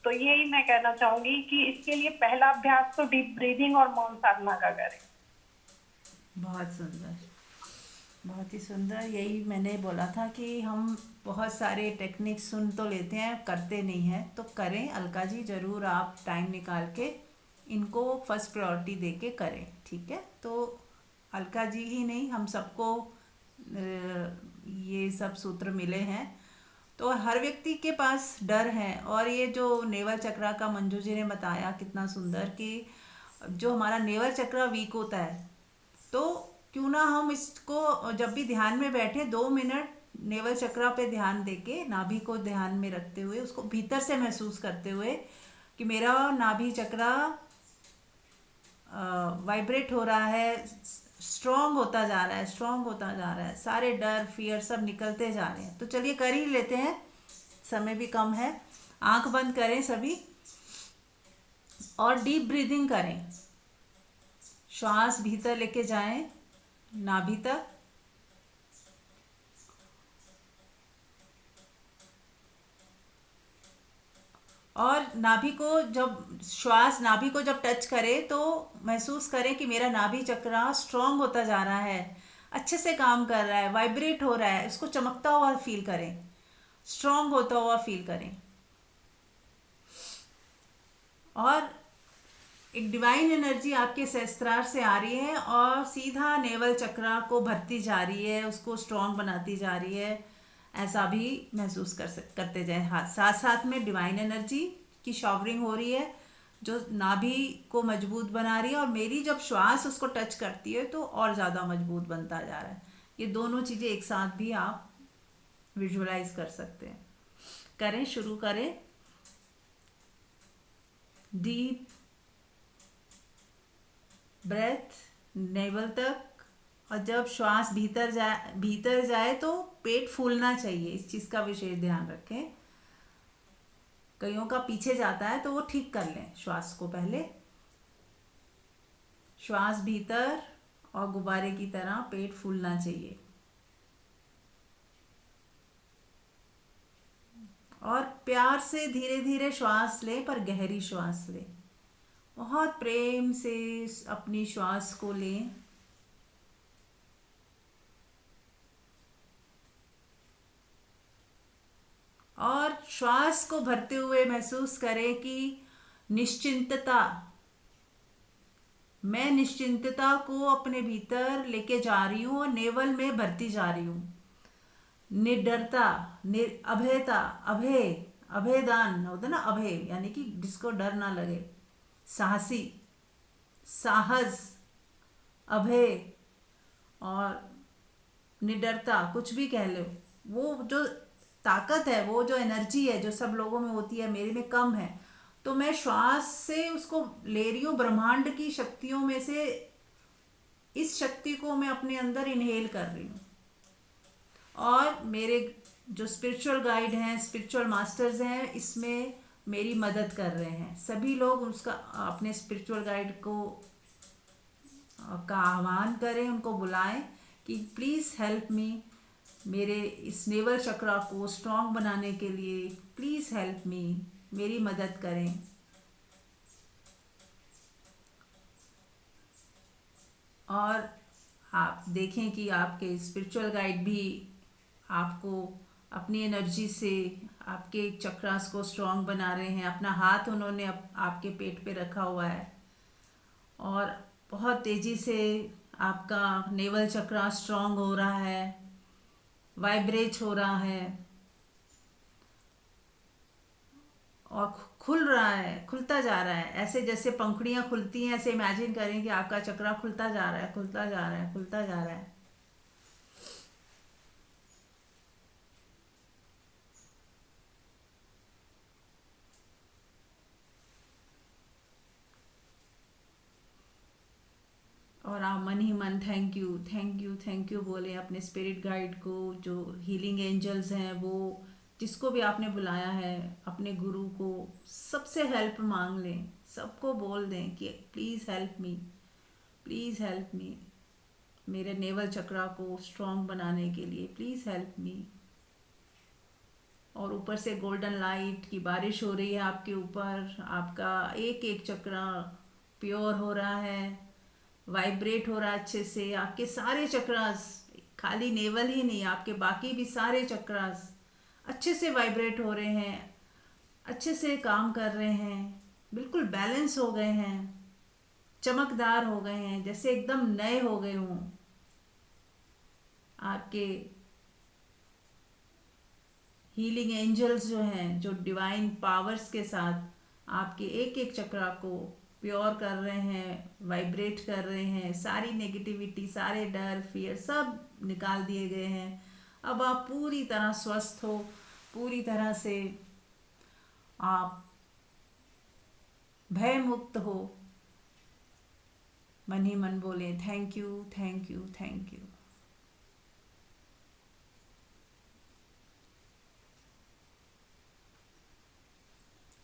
तो यही मैं कहना चाहूंगी कि इसके लिए पहला अभ्यास तो डीप ब्रीदिंग और मौन साधना का करें।
बहुत सुंदर, बहुत ही सुंदर। यही मैंने बोला था कि हम बहुत सारे टेक्निक सुन तो लेते हैं, करते नहीं हैं। तो करें अलका जी, ज़रूर आप टाइम निकाल के इनको फर्स्ट प्रायोरिटी दे के करें, ठीक है। तो अलका जी ही नहीं, हम सबको ये सब सूत्र मिले हैं। तो हर व्यक्ति के पास डर है। और ये जो नेवल चक्रा का मंजू जी ने बताया कितना सुंदर, कि जो हमारा नेवल चक्रा वीक होता है, तो क्यों ना हम इसको जब भी ध्यान में बैठे 2 मिनट नेवल चक्रा पे ध्यान देके, नाभि को ध्यान में रखते हुए, उसको भीतर से महसूस करते हुए कि मेरा नाभि चक्रा वाइब्रेट हो रहा है, स्ट्रॉन्ग होता जा रहा है, स्ट्रॉन्ग होता जा रहा है, सारे डर फियर सब निकलते जा रहे हैं। तो चलिए कर ही लेते हैं, समय भी कम है। आंख बंद करें सभी और डीप ब्रीदिंग करें। श्वास भीतर लेके जाएं नाभि तक, और नाभि को जब टच करे तो महसूस करें कि मेरा नाभि चक्रा स्ट्रांग होता जा रहा है, अच्छे से काम कर रहा है, वाइब्रेट हो रहा है, उसको चमकता हुआ फील करें, स्ट्रांग होता हुआ फील करें। और एक डिवाइन एनर्जी आपके सहस्त्रार से आ रही है और सीधा नेवल चक्रा को भरती जा रही है, उसको स्ट्रांग बनाती जा रही है। ऐसा भी महसूस करते जाए। हाथ साथ साथ में डिवाइन एनर्जी की शॉवरिंग हो रही है जो नाभि को मजबूत बना रही है, और मेरी जब श्वास उसको टच करती है तो और ज़्यादा मजबूत बनता जा रहा है। ये दोनों चीज़ें एक साथ भी आप विजुअलाइज कर सकते हैं। करें, शुरू करें। डीप ब्रेथ नेवल तक, और जब श्वास भीतर जाए तो पेट फूलना चाहिए, इस चीज़ का विशेष ध्यान रखें। कईयों का पीछे जाता है तो वो ठीक कर लें श्वास को पहले। श्वास भीतर और गुब्बारे की तरह पेट फूलना चाहिए। और प्यार से धीरे धीरे श्वास लें, पर गहरी श्वास लें। बहुत प्रेम से अपनी श्वास को लें। और श्वास को भरते हुए महसूस करें कि निश्चिंतता, मैं निश्चिंतता को अपने भीतर लेके जा रही हूँ और नेवल में भरती जा रही हूँ। निडरता, अभयता, अभयदान होता ना, अभय यानी कि जिसको डर ना लगे, साहसी, साहस, अभय और निडरता, कुछ भी कह लो। वो जो ताकत है, वो जो एनर्जी है जो सब लोगों में होती है, मेरे में कम है, तो मैं श्वास से उसको ले रही हूँ। ब्रह्मांड की शक्तियों में से इस शक्ति को मैं अपने अंदर इनहेल कर रही हूँ। और मेरे जो स्पिरिचुअल गाइड हैं, स्पिरिचुअल मास्टर्स हैं, इसमें मेरी मदद कर रहे हैं। सभी लोग उसका अपने स्पिरिचुअल गाइड को का आह्वान करें, उनको बुलाएं कि प्लीज़ हेल्प मी, मेरे इस नेवल चक्रा को स्ट्रॉन्ग बनाने के लिए प्लीज़ हेल्प मी, मेरी मदद करें। और आप देखें कि आपके स्पिरिचुअल गाइड भी आपको अपनी एनर्जी से आपके चक्रास को स्ट्रॉन्ग बना रहे हैं। अपना हाथ उन्होंने आपके पेट पे रखा हुआ है और बहुत तेज़ी से आपका नेवल चक्रा स्ट्रॉन्ग हो रहा है, वाइब्रेट हो रहा है और खुल रहा है, खुलता जा रहा है। ऐसे जैसे पंखुड़ियाँ खुलती हैं, ऐसे इमेजिन करें कि आपका चक्रा खुलता जा रहा है, खुलता जा रहा है, खुलता जा रहा है। और आप मन ही मन thank you, thank you, thank you बोले अपने स्पिरिट गाइड को, जो हीलिंग एंजल्स हैं, वो जिसको भी आपने बुलाया है, अपने गुरु को, सबसे हेल्प मांग लें, सबको बोल दें कि please help me, please help me, मेरे नेवल चक्रा को स्ट्रॉन्ग बनाने के लिए प्लीज़ हेल्प मी। और ऊपर से गोल्डन लाइट की बारिश हो रही है आपके ऊपर। आपका एक एक चक्रा प्योर हो रहा है, वाइब्रेट हो रहा है अच्छे से। आपके सारे चक्रास, खाली नेवल ही नहीं, आपके बाकी भी सारे चक्रास अच्छे से वाइब्रेट हो रहे हैं, अच्छे से काम कर रहे हैं, बिल्कुल बैलेंस हो गए हैं, चमकदार हो गए हैं, जैसे एकदम नए हो गए हों। आपके हीलिंग एंजल्स जो हैं, जो डिवाइन पावर्स के साथ आपके एक एक चक्रा को प्योर कर रहे हैं, वाइब्रेट कर रहे हैं। सारी नेगेटिविटी, सारे डर, फियर सब निकाल दिए गए हैं। अब आप पूरी तरह स्वस्थ हो, पूरी तरह से आप भय मुक्त हो। मन ही मन बोले thank you, thank you, thank you.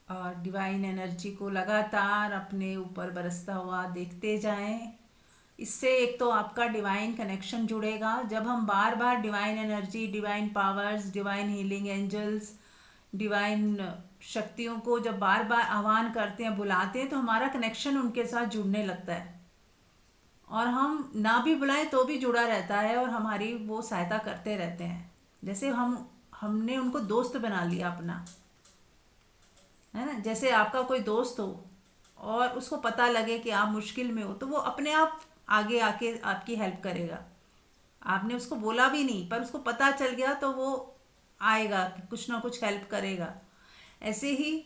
और डिवाइन एनर्जी को लगातार अपने ऊपर बरसता हुआ देखते जाएं। इससे एक तो आपका डिवाइन कनेक्शन जुड़ेगा। जब हम बार बार divine energy, divine powers, divine healing angels, divine शक्तियों को जब बार बार आह्वान करते हैं, बुलाते हैं, तो हमारा कनेक्शन उनके साथ जुड़ने लगता है और हम ना भी बुलाएं तो भी जुड़ा रहता है और हमारी वो सहायता करते रहते हैं। जैसे हमने उनको दोस्त बना लिया अपना, है ना। जैसे आपका कोई दोस्त हो और उसको पता लगे कि आप मुश्किल में हो, तो वो अपने आप आगे आके आपकी हेल्प करेगा। आपने उसको बोला भी नहीं, पर उसको पता चल गया तो वो आएगा, कुछ ना कुछ हेल्प करेगा। ऐसे ही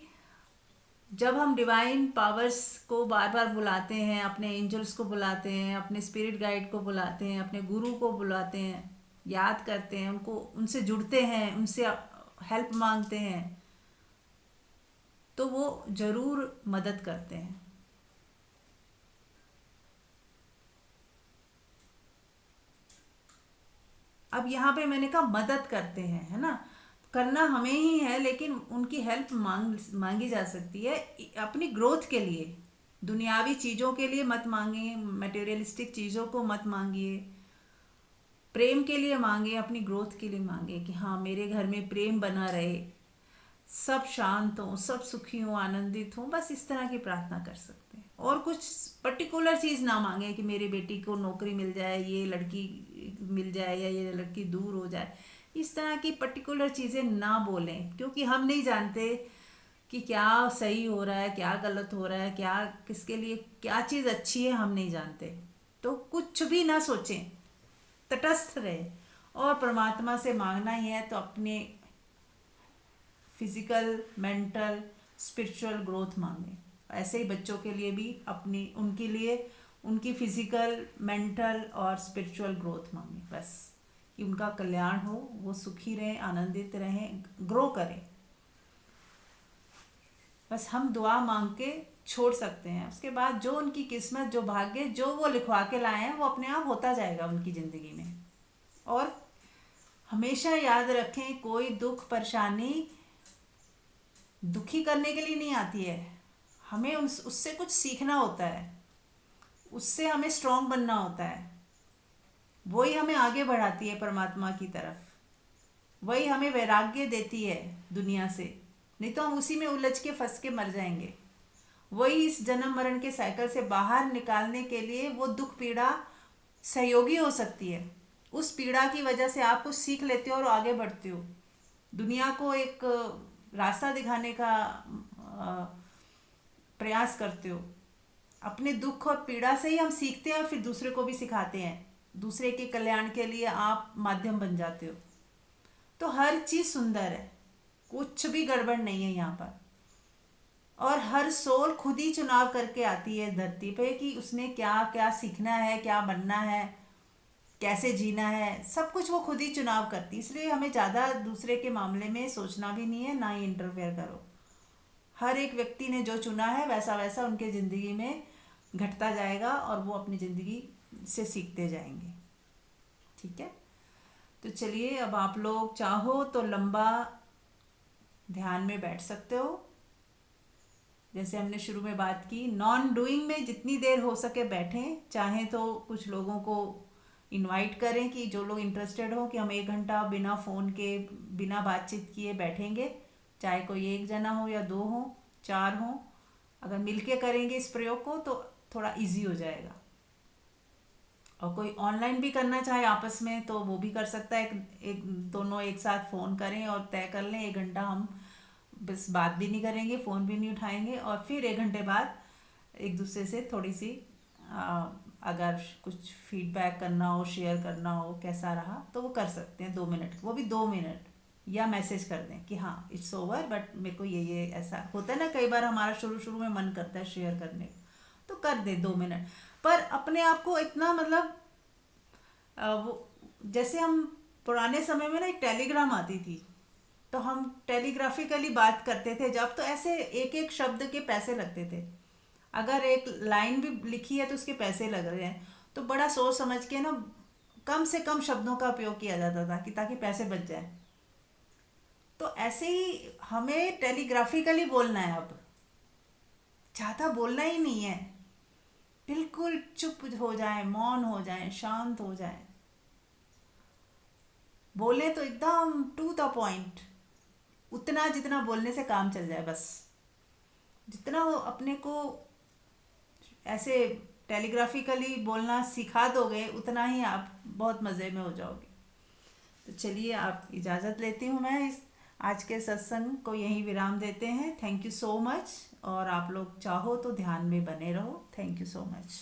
जब हम डिवाइन पावर्स को बार बार बुलाते हैं, अपने एंजल्स को बुलाते हैं, अपने स्पिरिट गाइड को बुलाते हैं, अपने गुरु को बुलाते हैं, याद करते हैं उनको, उनसे जुड़ते हैं, उनसे हेल्प मांगते हैं, तो वो ज़रूर मदद करते हैं। अब यहाँ पे मैंने कहा मदद करते हैं, है ना। करना हमें ही है, लेकिन उनकी हेल्प मांगी जा सकती है अपनी ग्रोथ के लिए। दुनियावी चीज़ों के लिए मत मांगिए, मटेरियलिस्टिक चीज़ों को मत मांगिए। प्रेम के लिए मांगे, अपनी ग्रोथ के लिए मांगे कि हाँ मेरे घर में प्रेम बना रहे, सब शांत हों, सब सुखी हों, आनंदित हों। बस इस तरह की प्रार्थना कर सकते हैं। और कुछ पर्टिकुलर चीज़ ना मांगे कि मेरी बेटी को नौकरी मिल जाए, ये लड़की मिल जाए, या ये लड़की दूर हो जाए। इस तरह की पर्टिकुलर चीज़ें ना बोलें, क्योंकि हम नहीं जानते कि क्या सही हो रहा है, क्या गलत हो रहा है, क्या किसके लिए क्या चीज़ अच्छी है, हम नहीं जानते। तो कुछ भी ना सोचें, तटस्थ रहे और परमात्मा से मांगना ही है तो अपने फिजिकल, मेंटल, स्पिरिचुअल ग्रोथ मांगे। ऐसे ही बच्चों के लिए भी अपनी उनके लिए उनकी फिजिकल, मेंटल और स्पिरिचुअल ग्रोथ मांगे। बस कि उनका कल्याण हो, वो सुखी रहें, आनंदित रहें, ग्रो करें। बस हम दुआ मांग के छोड़ सकते हैं। उसके बाद जो उनकी किस्मत, जो भाग्य, जो वो लिखवा के लाए हैं, वो अपने आप होता जाएगा उनकी ज़िंदगी में। और हमेशा याद रखें, कोई दुख परेशानी दुखी करने के लिए नहीं आती है। हमें उससे कुछ सीखना होता है, उससे हमें स्ट्रांग बनना होता है। वही हमें आगे बढ़ाती है परमात्मा की तरफ, वही हमें वैराग्य देती है दुनिया से। नहीं तो हम उसी में उलझ के फंस के मर जाएंगे। वही इस जन्म मरण के साइकिल से बाहर निकालने के लिए वो दुख पीड़ा सहयोगी हो सकती है। उस पीड़ा की वजह से आप कुछ सीख लेते हो और आगे बढ़ते हो। दुनिया को एक रास्ता दिखाने का प्रयास करते हो। अपने दुख और पीड़ा से ही हम सीखते हैं और फिर दूसरे को भी सिखाते हैं। दूसरे के कल्याण के लिए आप माध्यम बन जाते हो। तो हर चीज़ सुंदर है, कुछ भी गड़बड़ नहीं है यहाँ पर। और हर सोल खुद ही चुनाव करके आती है धरती पे कि उसने क्या क्या सीखना है, क्या बनना है, कैसे जीना है, सब कुछ वो खुद ही चुनाव करती है। इसलिए हमें ज़्यादा दूसरे के मामले में सोचना भी नहीं है, ना ही इंटरफेयर करो। हर एक व्यक्ति ने जो चुना है वैसा वैसा उनके ज़िंदगी में घटता जाएगा और वो अपनी ज़िंदगी से सीखते जाएंगे। ठीक है, तो चलिए अब आप लोग चाहो तो लंबा ध्यान में बैठ सकते हो। जैसे हमने शुरू में बात की, नॉन डूइंग में जितनी देर हो सके बैठें। चाहें तो कुछ लोगों को इनवाइट करें कि जो लोग इंटरेस्टेड हो कि हम 1 घंटा बिना फ़ोन के, बिना बातचीत किए बैठेंगे। चाहे कोई 1 जना हो या 2 हो, 4 हो, अगर मिलके करेंगे इस प्रयोग को तो थोड़ा इजी हो जाएगा। और कोई ऑनलाइन भी करना चाहे आपस में तो वो भी कर सकता है। एक दोनों एक साथ फ़ोन करें और तय कर लें 1 घंटा हम बस बात भी नहीं करेंगे, फ़ोन भी नहीं उठाएंगे, और फिर 1 घंटे बाद एक दूसरे से थोड़ी सी अगर कुछ फीडबैक करना हो, शेयर करना हो कैसा रहा, तो वो कर सकते हैं 2 मिनट, वो भी 2 मिनट। या मैसेज कर दें कि हाँ इट्स ओवर, बट मेरे को ये ऐसा होता है ना, कई बार हमारा शुरू शुरू में मन करता है शेयर करने को, तो कर दे 2 मिनट। पर अपने आप को इतना मतलब वो जैसे हम पुराने समय में ना एक टेलीग्राम आती थी, तो हम टेलीग्राफिकली बात करते थे जब, तो ऐसे एक एक शब्द के पैसे लगते थे। अगर एक लाइन भी लिखी है तो उसके पैसे लग रहे हैं, तो बड़ा सोच समझ के ना कम से कम शब्दों का उपयोग किया जाता था कि ताकि पैसे बच जाए। तो ऐसे ही हमें टेलीग्राफिकली बोलना है अब, ज़्यादा बोलना ही नहीं है, बिल्कुल चुप हो जाए, मौन हो जाए, शांत हो जाए, बोले तो एकदम टू द पॉइंट, उतना जितना बोलने से काम चल जाए बस। जितना वो अपने को ऐसे टेलीग्राफिकली बोलना सिखा दोगे उतना ही आप बहुत मज़े में हो जाओगे। तो चलिए, आप इजाज़त लेती हूँ मैं, इस आज के सत्संग को यहीं विराम देते हैं। थैंक यू सो मच, और आप लोग चाहो तो ध्यान में बने रहो। Thank you so much.